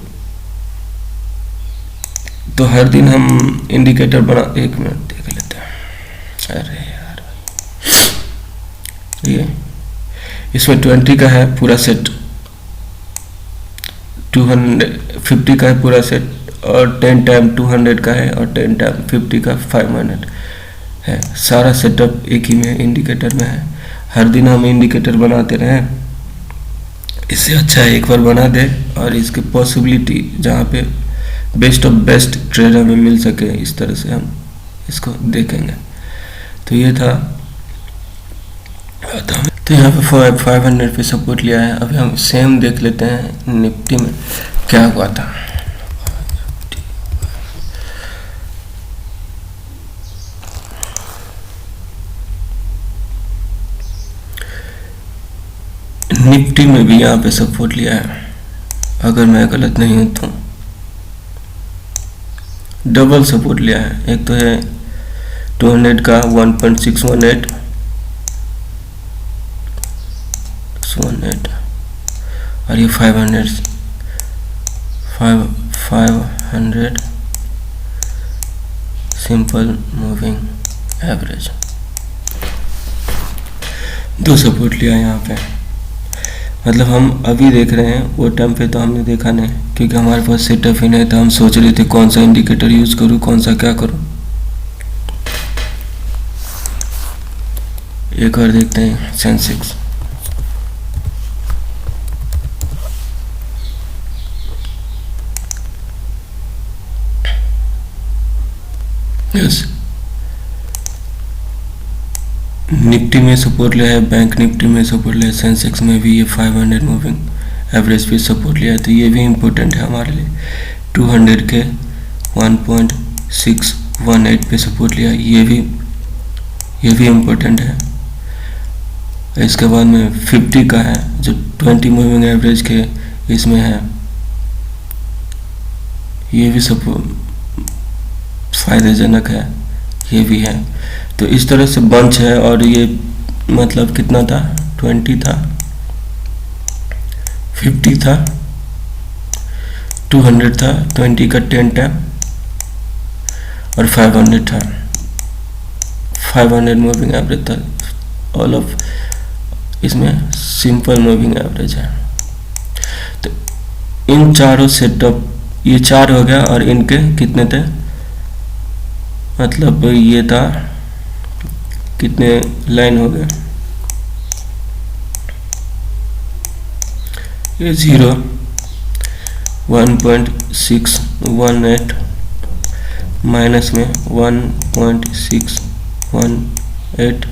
हर दिन हम इंडिकेटर बना, 1 मिनट देख लेते हैं। अरे यार, ये इसमें 20 का है पूरा सेट, 250 का है पूरा सेट, और 10 टाइम 200 का है, और 10 टाइम 50 का 500 है। सारा सेटअप एक ही में इंडिकेटर में है। हर दिन हम इंडिकेटर बनाते रहें, इससे अच्छा है एक बार बना दे और इसकी पॉसिबिलिटी जहाँ पे बेस्ट ऑफ बेस्ट ट्रेड हमें मिल सके, इस तरह से हम इसको देखेंगे। तो ये था। तो यहाँ पे 500 पे सपोर्ट लिया है। अभी हम सेम देख लेते हैं निफ्टी में क्या हुआ था। निफ्टी में भी यहाँ पे सपोर्ट लिया है, अगर मैं गलत नहीं हूँ तो डबल सपोर्ट लिया है। एक तो है 200 का 1.618 और ये 500 सिंपल मूविंग एवरेज, 2 सपोर्ट लिया यहाँ पे। मतलब हम अभी देख रहे हैं, वो टाइम पे तो हमने देखा नहीं, क्योंकि हमारे पास सेटअप ही नहीं था। हम सोच रहे थे कौन सा इंडिकेटर यूज करूँ, कौन सा क्या करूँ। एक और देखते हैं सेंसेक्स। यस, निफ्टी में सपोर्ट लिया है, बैंक निफ्टी में सपोर्ट लिया है, सेंसेक्स में भी ये 500 मूविंग एवरेज पे सपोर्ट लिया है। तो ये भी इम्पोर्टेंट है हमारे लिए। 200 के 1.618 पे सपोर्ट लिया, ये भी इम्पोर्टेंट है। इसके बाद में 50 का है जो 20 मूविंग एवरेज के इसमें है, ये भी सपोर्ट फायदेजनक है, ये भी है। तो इस तरह से बंच है। और ये मतलब कितना था, 20 था, 50 था, 200 था, 20 का 10 टाइम और 500 था। 500 मूविंग एवरेज था। ऑल ऑफ इसमें सिंपल मूविंग एवरेज है। तो इन चारों सेटअप, ये 4 हो गया, और इनके कितने थे, मतलब ये था, कितने लाइन हो गए, ये 0 1.618 माइनस में 1.618।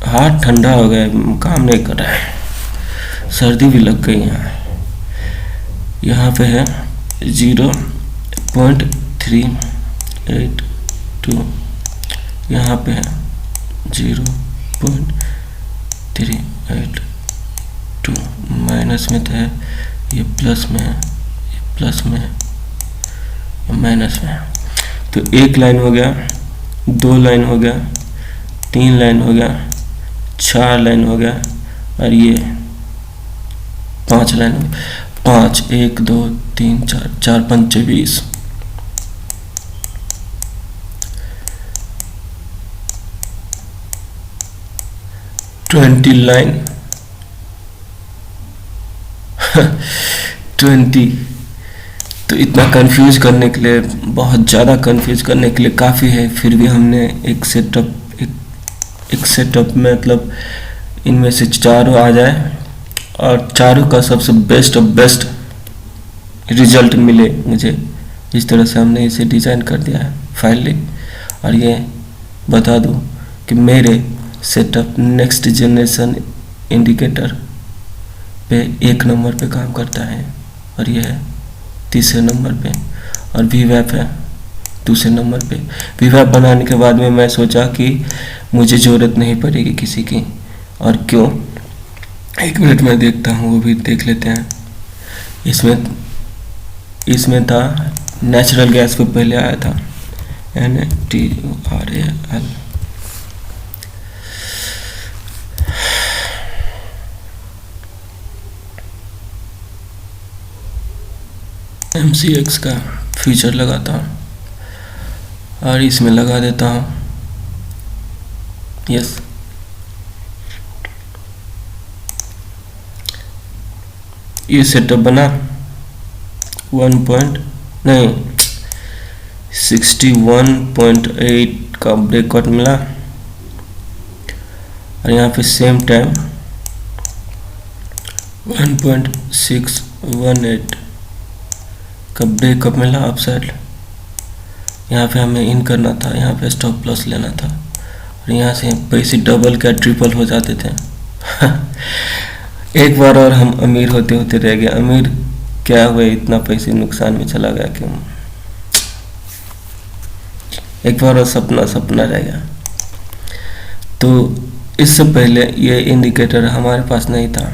हाथ ठंडा हो गया, काम नहीं कर रहा है, सर्दी भी लग गई यहाँ। यहाँ पे है 0.382, यहाँ पे है 0.382, माइनस में तो है, ये प्लस में है, ये प्लस में है, ये माइनस में है। तो एक लाइन हो गया, 2 लाइन हो गया, 3 लाइन हो गया, 4 लाइन हो गया, और ये 5 लाइन हो गया। 5 1 2 3 4 4 5 20, 20 लाइन 20। तो इतना कंफ्यूज करने के लिए, बहुत ज़्यादा कंफ्यूज करने के लिए काफ़ी है। फिर भी हमने एक सेटअप में मतलब इनमें से चारों आ जाए और चारों का सबसे बेस्ट रिजल्ट मिले मुझे, इस तरह से हमने इसे डिज़ाइन कर दिया है फाइनली। और ये बता दूं कि मेरे सेटअप नेक्स्ट जनरेशन इंडिकेटर पे 1 नंबर पे काम करता है, और ये है 3रे नंबर पे, और VWAP है 2रे नंबर पे। VWAP बनाने के बाद में मैं सोचा कि मुझे ज़रूरत नहीं पड़ेगी किसी की, और क्यों, 1 मिनट में देखता हूँ, वो भी देख लेते हैं। इसमें था नेचुरल गैस पे पहले आया था NATURAL, MCX का फीचर लगाता हूँ और इसमें लगा देता हूँ यस। ये सेटअप बना 61.8 का ब्रेकआउट मिला, और यहाँ पे सेम टाइम 1.618 का ब्रेकअप मिला अपसाइड। यहाँ पे हमें इन करना था, यहाँ पे स्टॉप लॉस लेना था, और यहाँ से पैसे डबल क्या ट्रिपल हो जाते थे। एक बार और हम अमीर होते होते रह गए। अमीर क्या हुए, इतना पैसे नुकसान में चला गया क्यों। एक बार और सपना रह गया। तो इससे पहले ये इंडिकेटर हमारे पास नहीं था।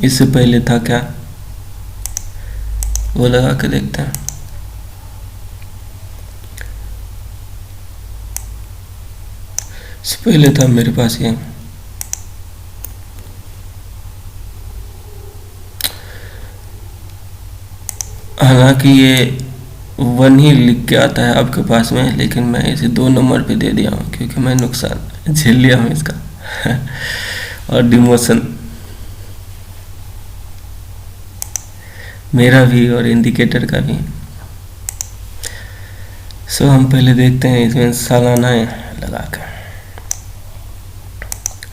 इससे पहले था क्या, वो लगा के देखते हैं। इससे पहले था मेरे पास ये, हालांकि ये 1 ही लिख के आता है आपके पास में, लेकिन मैं इसे 2 नंबर पे दे दिया हूँ क्योंकि मैं नुकसान झेल लिया हूँ इसका। और डिमोशन मेरा भी और इंडिकेटर का भी। सो हम पहले देखते हैं इसमें सालाना लगा कर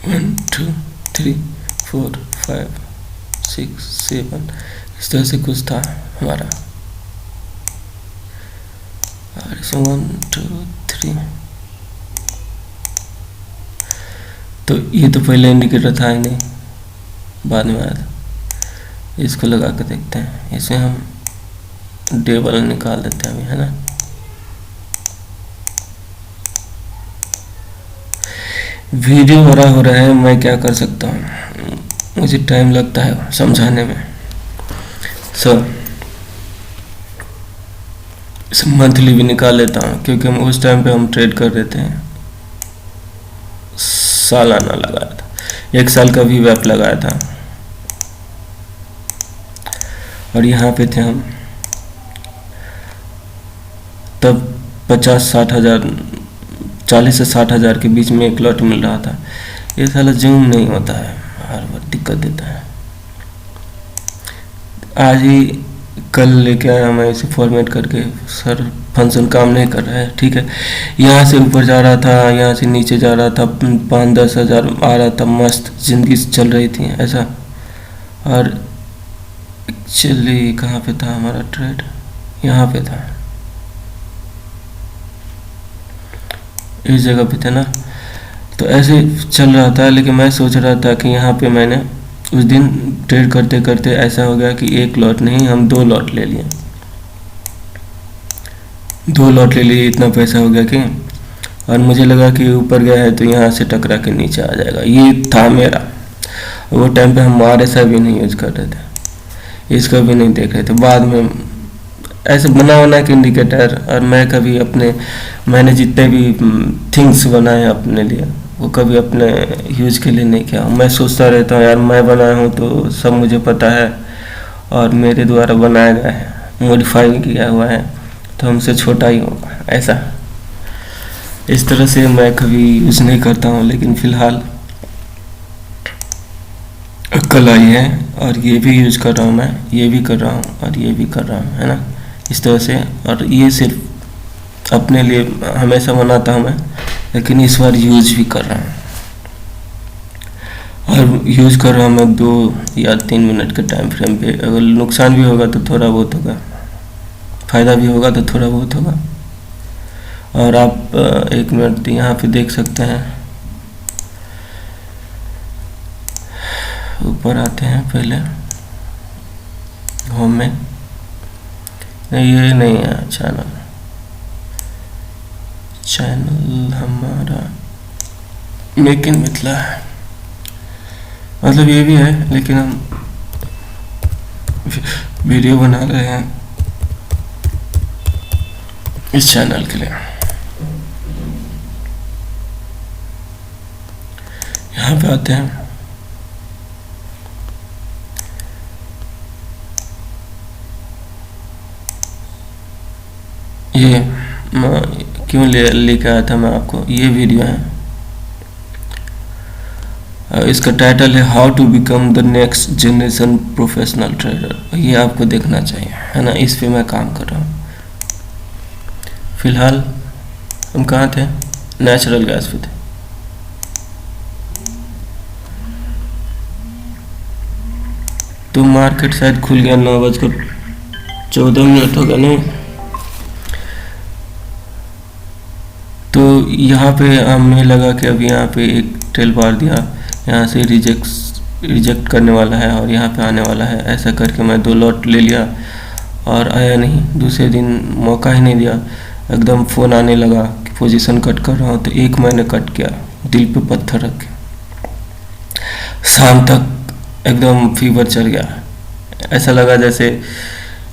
1 2 3 4 5 6 7 इस तरह से कुछ था हमारा। और इसमें 1 2 3, तो ये तो पहले इंडिकेटर था ही नहीं, बाद में आया था। इसको लगा के देखते हैं। इसमें हम टेबल निकाल देते हैं अभी, है ना। वीडियो बड़ा हो रहा है, मैं क्या कर सकता हूँ, मुझे टाइम लगता है समझाने में। इसे मंथली भी निकाल लेता हूँ क्योंकि हम उस टाइम पे हम ट्रेड कर देते हैं। सालाना लगाया था, 1 साल का भी VWAP लगाया था, और यहाँ पे थे हम तब 50-60 हज़ार, 40 से 60 हज़ार के बीच में एक लॉट मिल रहा था। ये साला जूम नहीं होता है, हर बार दिक्कत देता है। आज ही कल लेके आया मैं इसे फॉर्मेट करके, सर फंक्शन काम नहीं कर रहा है, ठीक है। यहाँ से ऊपर जा रहा था, यहाँ से नीचे जा रहा था, 5-10 हज़ार आ रहा था, मस्त जिंदगी चल रही थी ऐसा। और एक्चुअली कहाँ पे था हमारा ट्रेड, यहाँ पे था, इस जगह पे था ना। तो ऐसे चल रहा था, लेकिन मैं सोच रहा था कि यहाँ पे मैंने उस दिन ट्रेड करते करते ऐसा हो गया कि एक लॉट नहीं, हम 2 लॉट ले लिए। 2 लॉट ले लिए, इतना पैसा हो गया कि, और मुझे लगा कि ऊपर गया है तो यहाँ से टकरा के नीचे आ जाएगा, ये था मेरा। वो टाइम पे हम RSI भी नहीं यूज कर रहे थे, इसका भी नहीं देख रहे थे। बाद में ऐसे बना के इंडिकेटर, और मैंने जितने भी थिंग्स बनाए अपने लिए, वो कभी अपने यूज के लिए नहीं किया। मैं सोचता रहता हूँ यार मैं बनाया हूँ तो सब मुझे पता है, और मेरे द्वारा बनाया गया है, मॉडिफाई किया हुआ है, तो हमसे छोटा ही होगा, ऐसा इस तरह से मैं कभी यूज़ नहीं करता हूँ। लेकिन फ़िलहाल कल आई है, और ये भी यूज़ कर रहा हूँ मैं, ये भी कर रहा हूँ और ये भी कर रहा हूँ, है ना, इस तरह से। और ये सिर्फ अपने लिए हमेशा बनाता हूँ मैं, लेकिन इस बार यूज़ भी कर रहा हूँ, और यूज़ कर रहा हूँ मैं 2 या 3 मिनट के टाइम फ्रेम पे। अगर नुकसान भी होगा तो थोड़ा बहुत होगा, फ़ायदा भी होगा तो थोड़ा बहुत होगा। और आप 1 मिनट यहाँ पे देख सकते हैं, ऊपर आते हैं पहले होम में, नहीं ये नहीं है चैनल हमारा मेक इन मिथिला है, मतलब ये भी है, लेकिन हम वीडियो बना रहे हैं इस चैनल के लिए। यहाँ पे आते हैं, ये क्यों लेकर आया था मैं आपको, ये वीडियो है, इसका टाइटल है how to become the next generation professional trader. ये आपको देखना चाहिए, है ना, इस पे मैं काम कर रहा हूँ। फिलहाल हम कहाँ थे, नेचुरल गैस पे थे। तो मार्केट शायद खुल गया, 9:14 हो गया नहीं, तो यहाँ पे हमें लगा कि अब यहाँ पे एक टेल बार दिया, यहाँ से रिजेक्ट करने वाला है और यहाँ पे आने वाला है। ऐसा करके मैं 2 लॉट ले लिया और आया नहीं। दूसरे दिन मौका ही नहीं दिया, एकदम फ़ोन आने लगा कि पोजीशन कट कर रहा हूँ, तो एक मैंने कट किया दिल पे पत्थर रख के। शाम तक एकदम फीवर चढ़ गया, ऐसा लगा जैसे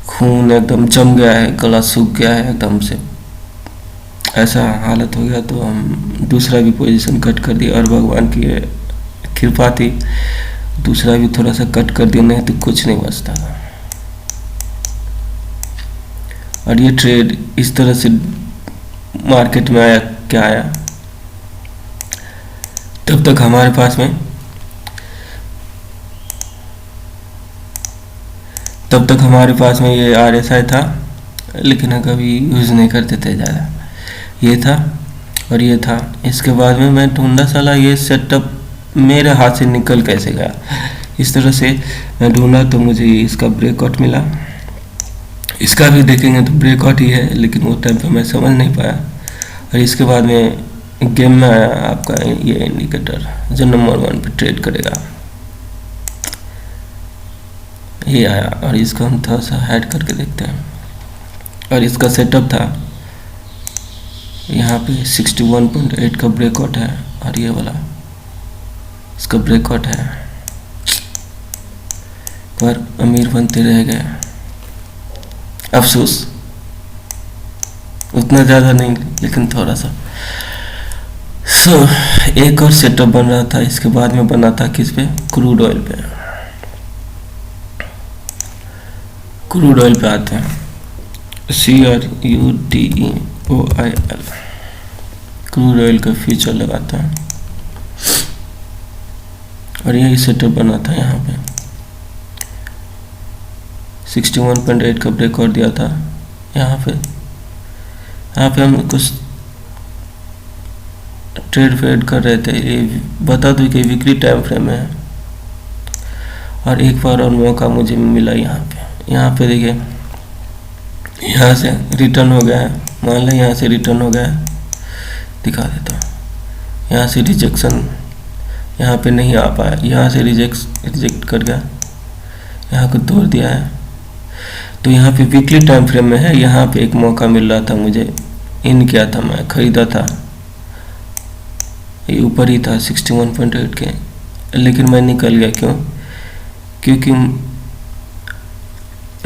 खून एकदम जम गया है, गला सूख गया है एकदम से, ऐसा हालत हो गया। तो हम दूसरा भी पोजीशन कट कर दिया, और भगवान की कृपा थी, दूसरा भी थोड़ा सा कट कर दिया, नहीं तो कुछ नहीं बचता था। और ये ट्रेड इस तरह से मार्केट में आया, क्या आया, तब तक हमारे पास में ये RSI था, लेकिन कभी यूज़ नहीं करते थे ज़्यादा। ये था और ये था। इसके बाद में मैं ढूंढा, साला ये सेटअप मेरे हाथ से निकल कैसे गया। इस तरह से मैं ढूंढा तो मुझे इसका ब्रेकआउट मिला। इसका भी देखेंगे तो ब्रेकआउट ही है, लेकिन वो टाइम पे मैं समझ नहीं पाया। और इसके बाद में गेम में आया आपका ये इंडिकेटर जो नंबर 1 पे ट्रेड करेगा, ये आया। और इसको हम थोड़ा सा हाइड करके देखते हैं। और इसका सेटअप था यहाँ पे 61.8 का ब्रेकआउट है, और ये वाला इसका ब्रेकआउट है, पर अमीर बनते रह गए, अफसोस। उतना ज़्यादा नहीं, लेकिन थोड़ा सा। एक और सेटअप बन रहा था, इसके बाद में बना था किस पे, क्रूड ऑयल पे। क्रूड ऑयल पे आते हैं, CRUDOIL, क्रूड ऑयल का फ्यूचर लगाता है। और यही सेटअप बना था, यहाँ पे 61.8 का ब्रेकआउट दिया था। यहाँ पे हम कुछ ट्रेड कर रहे थे। ये बता दूं कि वीकली टाइम फ्रेम में है। और एक बार और मौका मुझे मिला यहाँ पे देखिए, यहाँ से रिटर्न हो गया है, मान लें यहाँ से रिटर्न हो गया है, दिखा देता हूँ। यहाँ से रिजेक्शन यहाँ पे नहीं आ पाया, यहाँ से रिजेक्ट कर गया, यहाँ को तोड़ दिया है। तो यहाँ पे वीकली टाइम फ्रेम में है, यहाँ पे एक मौका मिल रहा था मुझे, इन किया था, मैं ख़रीदा था, ये ऊपर ही था 61.8 के, लेकिन मैं निकल गया। क्यों? क्योंकि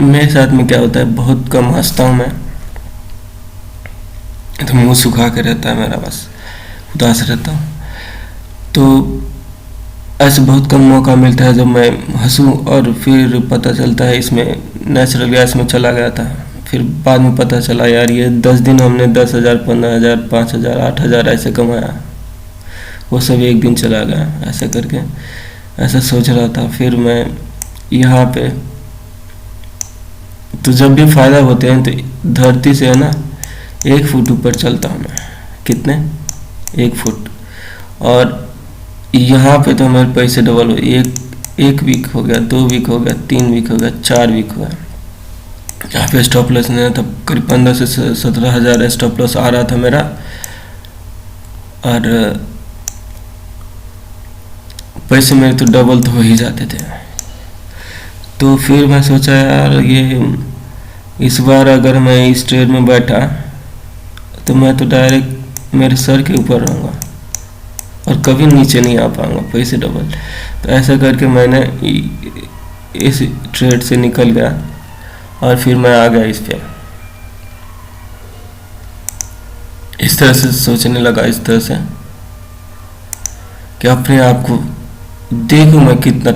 मेरे साथ में क्या होता है, बहुत कम हंसता हूँ मैं, तो मुंह सुखा के रहता है मेरा, बस उदास रहता हूँ। तो ऐसे बहुत कम मौका मिलता है जब मैं हंसूँ, और फिर पता चलता है इसमें नेचुरल गैस में चला गया था। फिर बाद में पता चला यार ये 10 दिन हमने 10,000, 15,000, 5,000, 8,000 ऐसे कमाया, वो सब एक दिन चला गया। ऐसे करके ऐसा सोच रहा था। फिर मैं यहाँ पे, तो जब भी फ़ायदा होते हैं तो धरती से है ना 1 फुट ऊपर चलता हूँ मैं। कितने? 1 फुट। और यहाँ पे तो मेरे पैसे डबल हो, एक वीक हो गया, 2 वीक हो गया, 3 वीक हो गया, 4 वीक हो गया। यहाँ पे स्टॉप लॉस नहीं था, करीब 15 से 17,000 स्टॉप लॉस आ रहा था मेरा, और पैसे मेरे तो डबल तो हो ही जाते थे। तो फिर मैं सोचा यार ये इस बार अगर मैं इस ट्रेड में बैठा तो मैं तो डायरेक्ट मेरे सर के ऊपर रहूँगा और कभी नीचे नहीं आ पाऊँगा, पैसे डबल। तो ऐसा करके मैंने इस ट्रेड से निकल गया और फिर मैं आ गया इस पे। इस तरह से सोचने लगा, इस तरह से कि अपने आप को देखूँ मैं कितना,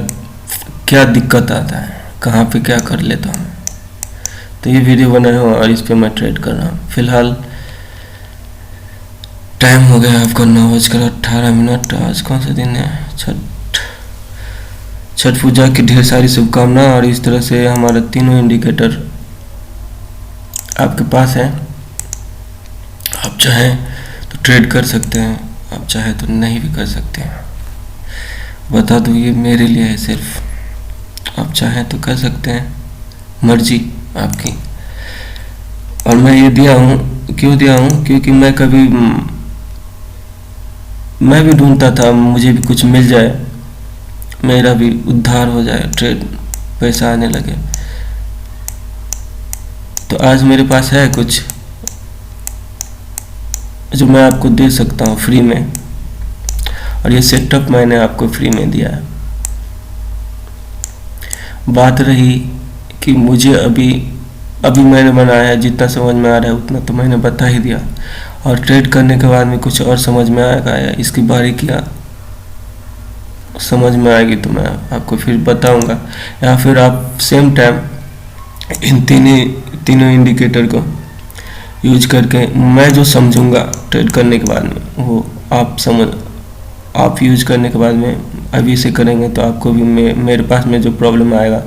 क्या दिक्कत आता है, कहाँ पे क्या कर लेता हूँ। तो ये वीडियो बनाया हूँ और इस पे मैं ट्रेड कर रहा हूँ। फिलहाल टाइम हो गया आपका 9:18। आज कौन सा दिन है? छठ पूजा की ढेर सारी शुभकामनाएं। और इस तरह से हमारा तीनों इंडिकेटर आपके पास है। आप चाहें तो ट्रेड कर सकते हैं, आप चाहें तो नहीं भी कर सकते हैं। बता दूँ ये मेरे लिए है सिर्फ, आप चाहें तो कर सकते हैं, मर्जी आपकी। और मैं ये दिया हूँ, क्यों दिया हूँ? क्योंकि मैं भी ढूंढता था मुझे भी कुछ मिल जाए, मेरा भी उद्धार हो जाए, ट्रेड पैसा आने लगे। तो आज मेरे पास है कुछ जो मैं आपको दे सकता हूँ फ्री में, और ये सेटअप मैंने आपको फ्री में दिया है। बात रही कि मुझे अभी मैंने बनाया है, जितना समझ में आ रहा है उतना तो मैंने बता ही दिया, और ट्रेड करने के बाद में कुछ और समझ में आएगा या इसकी बारीकियाँ समझ में आएगी तो मैं आपको फिर बताऊंगा। या फिर आप सेम टाइम इन तीनों इंडिकेटर को यूज करके मैं जो समझूंगा ट्रेड करने के बाद में वो आप यूज करने के बाद में अभी से करेंगे तो आपको भी मेरे पास में जो प्रॉब्लम आएगा,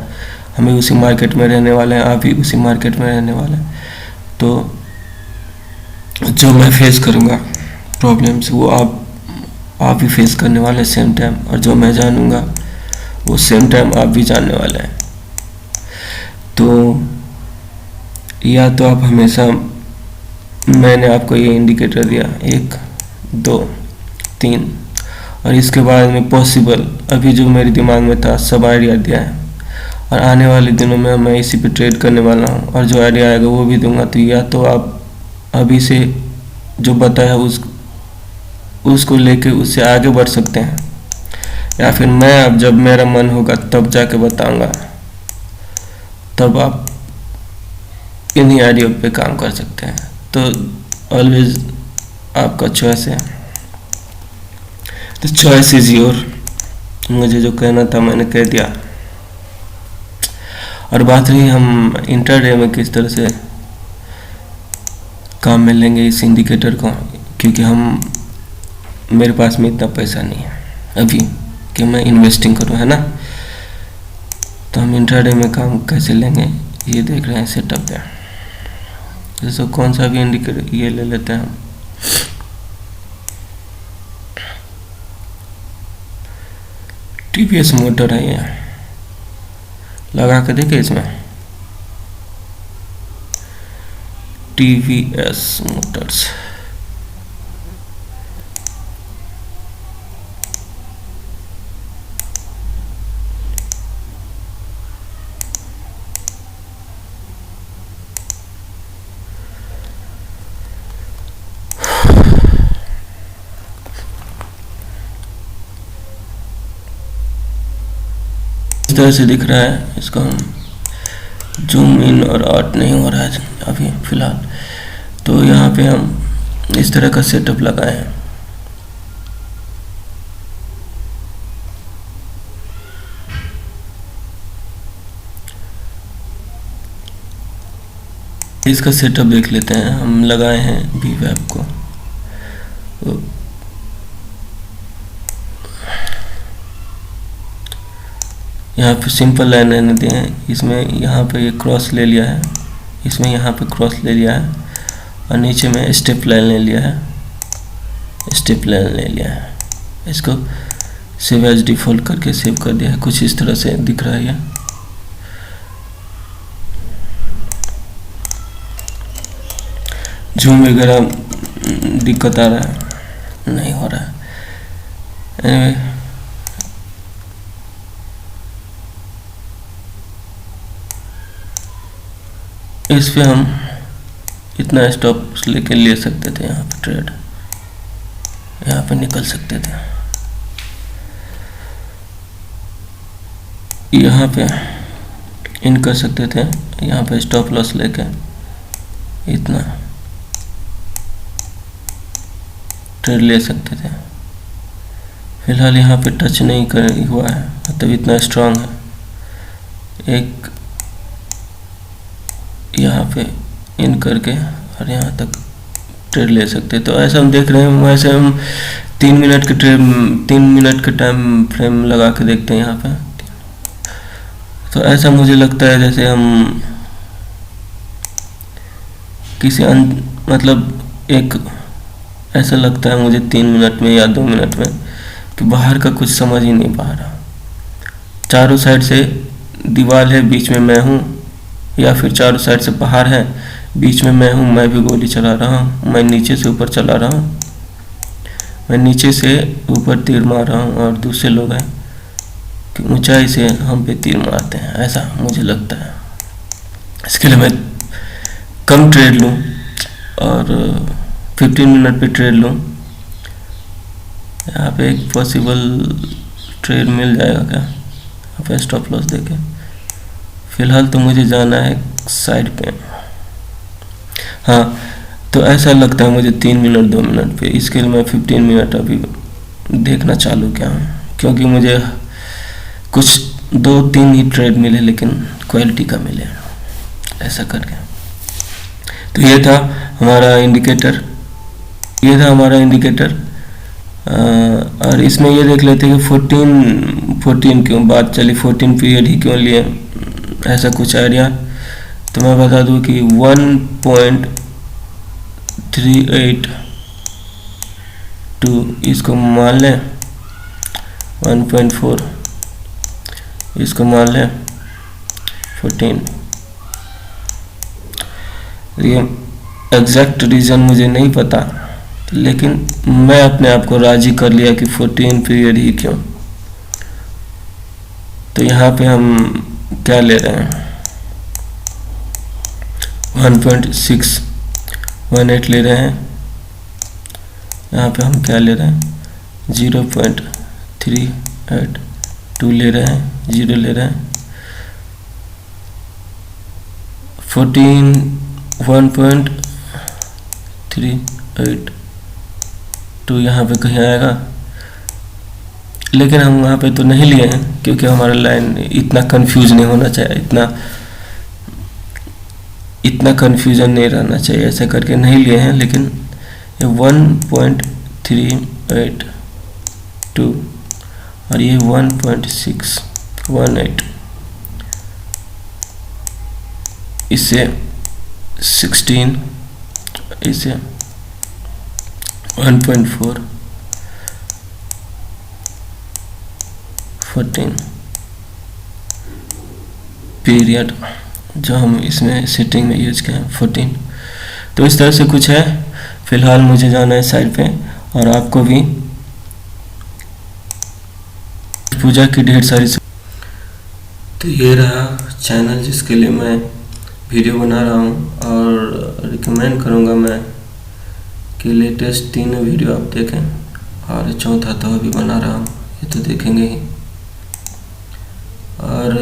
हम भी उसी मार्केट में रहने वाले हैं, आप भी उसी मार्केट में रहने वाले हैं। तो जो मैं फेस करूंगा प्रॉब्लम्स वो आप भी फेस करने वाले हैं सेम टाइम, और जो मैं जानूंगा वो सेम टाइम आप भी जानने वाले हैं। तो या तो आप हमेशा, मैंने आपको ये इंडिकेटर दिया 1, 2, 3, और इसके बाद में पॉसिबल अभी जो मेरे दिमाग में था सब आइडिया दिया है, और आने वाले दिनों में मैं इसी पे ट्रेड करने वाला हूँ, और जो आइडिया आएगा वो भी दूंगा। तो या तो आप अभी से जो बताया उसको लेके उससे आगे बढ़ सकते हैं, या फिर मैं अब जब मेरा मन होगा तब जाके बताऊंगा, तब आप इन्हीं आइडिया पे काम कर सकते हैं। तो ऑलवेज आपका चॉइस है, तो चॉइस इज योर। मुझे जो कहना था मैंने कह दिया। और बात रही हम इंटरडे में किस तरह से काम में लेंगे इस इंडिकेटर को, क्योंकि मेरे पास में इतना पैसा नहीं है अभी कि मैं इन्वेस्टिंग करूँ, है ना। तो हम इंट्राडे में काम कैसे लेंगे ये देख रहे हैं सेटअप पे। जैसे कौन सा भी इंडिकेटर ये ले लेते हैं हम, टीवीएस मोटर है, ये लगा के देखे इसमें, टीवीएस मोटर्स। तरह से दिख रहा है। इसको हम जूम इन और आउट नहीं हो रहा है अभी फ़िलहाल। तो यहाँ पे हम इस तरह का सेटअप लगाए हैं। इसका सेटअप देख लेते हैं। हम लगाए हैं VWAP को। तो यहाँ पे सिंपल लाइन रहने दिए हैं। इसमें यहाँ पे ये क्रॉस ले लिया है, इसमें यहाँ पे क्रॉस ले लिया है, और नीचे में स्टेप लाइन ले लिया है, स्टेप लाइन ले लिया है। इसको सेव एज डिफ़ॉल्ट करके सेव कर दिया है। कुछ इस तरह से दिख रहा है ये। जूम वगैरह दिक्कत आ रहा है, नहीं हो रहा है। anyway, इस पे हम इतना स्टॉप लेके ले सकते थे। यहाँ पे ट्रेड यहाँ पे निकल सकते थे। यहाँ पे इन कर सकते थे। यहाँ पे स्टॉप लॉस लेके इतना ट्रेड ले सकते थे। फिलहाल यहाँ पे टच नहीं कर हुआ है, मतलब इतना स्ट्रांग है। एक यहाँ पे इन करके और यहाँ तक ट्रेड ले सकते। तो ऐसा हम देख रहे हैं। वैसे हम 3 मिनट के ट्रेड 3 मिनट के टाइम फ्रेम लगा के देखते हैं यहाँ पे। तो ऐसा मुझे लगता है जैसे हम किसी मतलब एक ऐसा लगता है मुझे 3 मिनट में या 2 मिनट में कि बाहर का कुछ समझ ही नहीं पा रहा। चारों साइड से दीवार है, बीच में मैं हूँ, या फिर चारों साइड से बाहर है, बीच में मैं हूँ। मैं भी गोली चला रहा हूँ। मैं नीचे से ऊपर चला रहा हूँ, मैं नीचे से ऊपर तीर मार रहा हूँ, और दूसरे लोग हैं कि ऊंचाई से हम पे तीर मारते हैं। ऐसा मुझे लगता है। इसके लिए मैं कम ट्रेड लूँ और 15 मिनट पे ट्रेड लूँ। यहाँ पे एक पॉसिबल ट्रेड मिल जाएगा क्या? यहाँ पे स्टॉप लॉस देके। फिलहाल तो मुझे जाना है साइड पे। हाँ, तो ऐसा लगता है मुझे 3 मिनट 2 मिनट पे। इसके लिए मैं 15 मिनट अभी देखना चालू किया हूँ, क्योंकि मुझे कुछ 2-3 ही ट्रेड मिले, लेकिन क्वालिटी का मिले, ऐसा करके। तो ये था हमारा इंडिकेटर, ये था हमारा इंडिकेटर। और इसमें ये देख लेते हैं कि 14 क्यों बात चली, 14 पीरियड ही क्यों लिए, ऐसा कुछ आइडिया। तो मैं बता दूं कि 1.382 इसको मान लें, 1.4 इसको मान लें, 14। ये एग्जैक्ट रीज़न मुझे नहीं पता, लेकिन मैं अपने आप को राजी कर लिया कि 14 पीरियड ही क्यों। तो यहाँ पे हम क्या ले रहे हैं, 1.618 ले रहे हैं। यहाँ पे हम क्या ले रहे हैं, 0.382 ले रहे हैं, 0 ले रहे हैं। 1.382 यहाँ पे कहीं आएगा, लेकिन हम वहाँ पे तो नहीं लिए हैं, क्योंकि हमारा लाइन इतना कंफ्यूज नहीं होना चाहिए, इतना कंफ्यूजन नहीं रहना चाहिए, ऐसा करके नहीं लिए हैं। लेकिन ये 1.382 और ये 1.618, इससे 16, इससे 1.4, 14 पीरियड जो हम इसमें सेटिंग में यूज किए हैं 14। तो इस तरह से कुछ है। फिलहाल मुझे जाना है साइड पे, और आपको भी पूजा की ढेर सारी। तो ये रहा चैनल जिसके लिए मैं वीडियो बना रहा हूँ, और रिकमेंड करूँगा मैं कि लेटेस्ट 3 वीडियो आप देखें, और चौथा तो अभी बना रहा हूँ, ये तो देखेंगे ही। और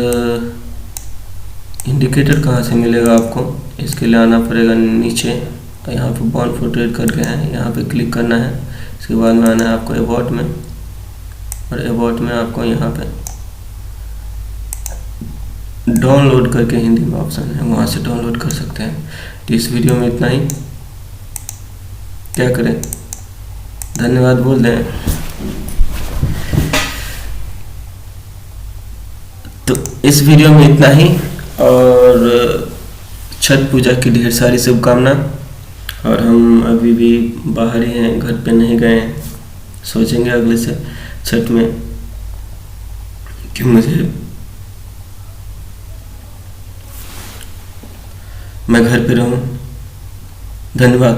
इंडिकेटर कहाँ से मिलेगा आपको, इसके लिए आना पड़ेगा नीचे, यहाँ पे बॉन फोर्ट्रेट करके है, यहाँ पे क्लिक करना है। इसके बाद में आना है आपको अबाउट में, और अबाउट में आपको यहाँ पे डाउनलोड करके हिंदी में ऑप्शन है, वहाँ से डाउनलोड कर सकते हैं। तो इस वीडियो में इतना ही, क्या करें, धन्यवाद बोल दें। तो इस वीडियो में इतना ही, और छठ पूजा की ढेर सारी शुभकामना। और हम अभी भी बाहर ही हैं, घर पे नहीं गए हैं, सोचेंगे अगले से छठ में कि मैं घर पे रहूं। धन्यवाद।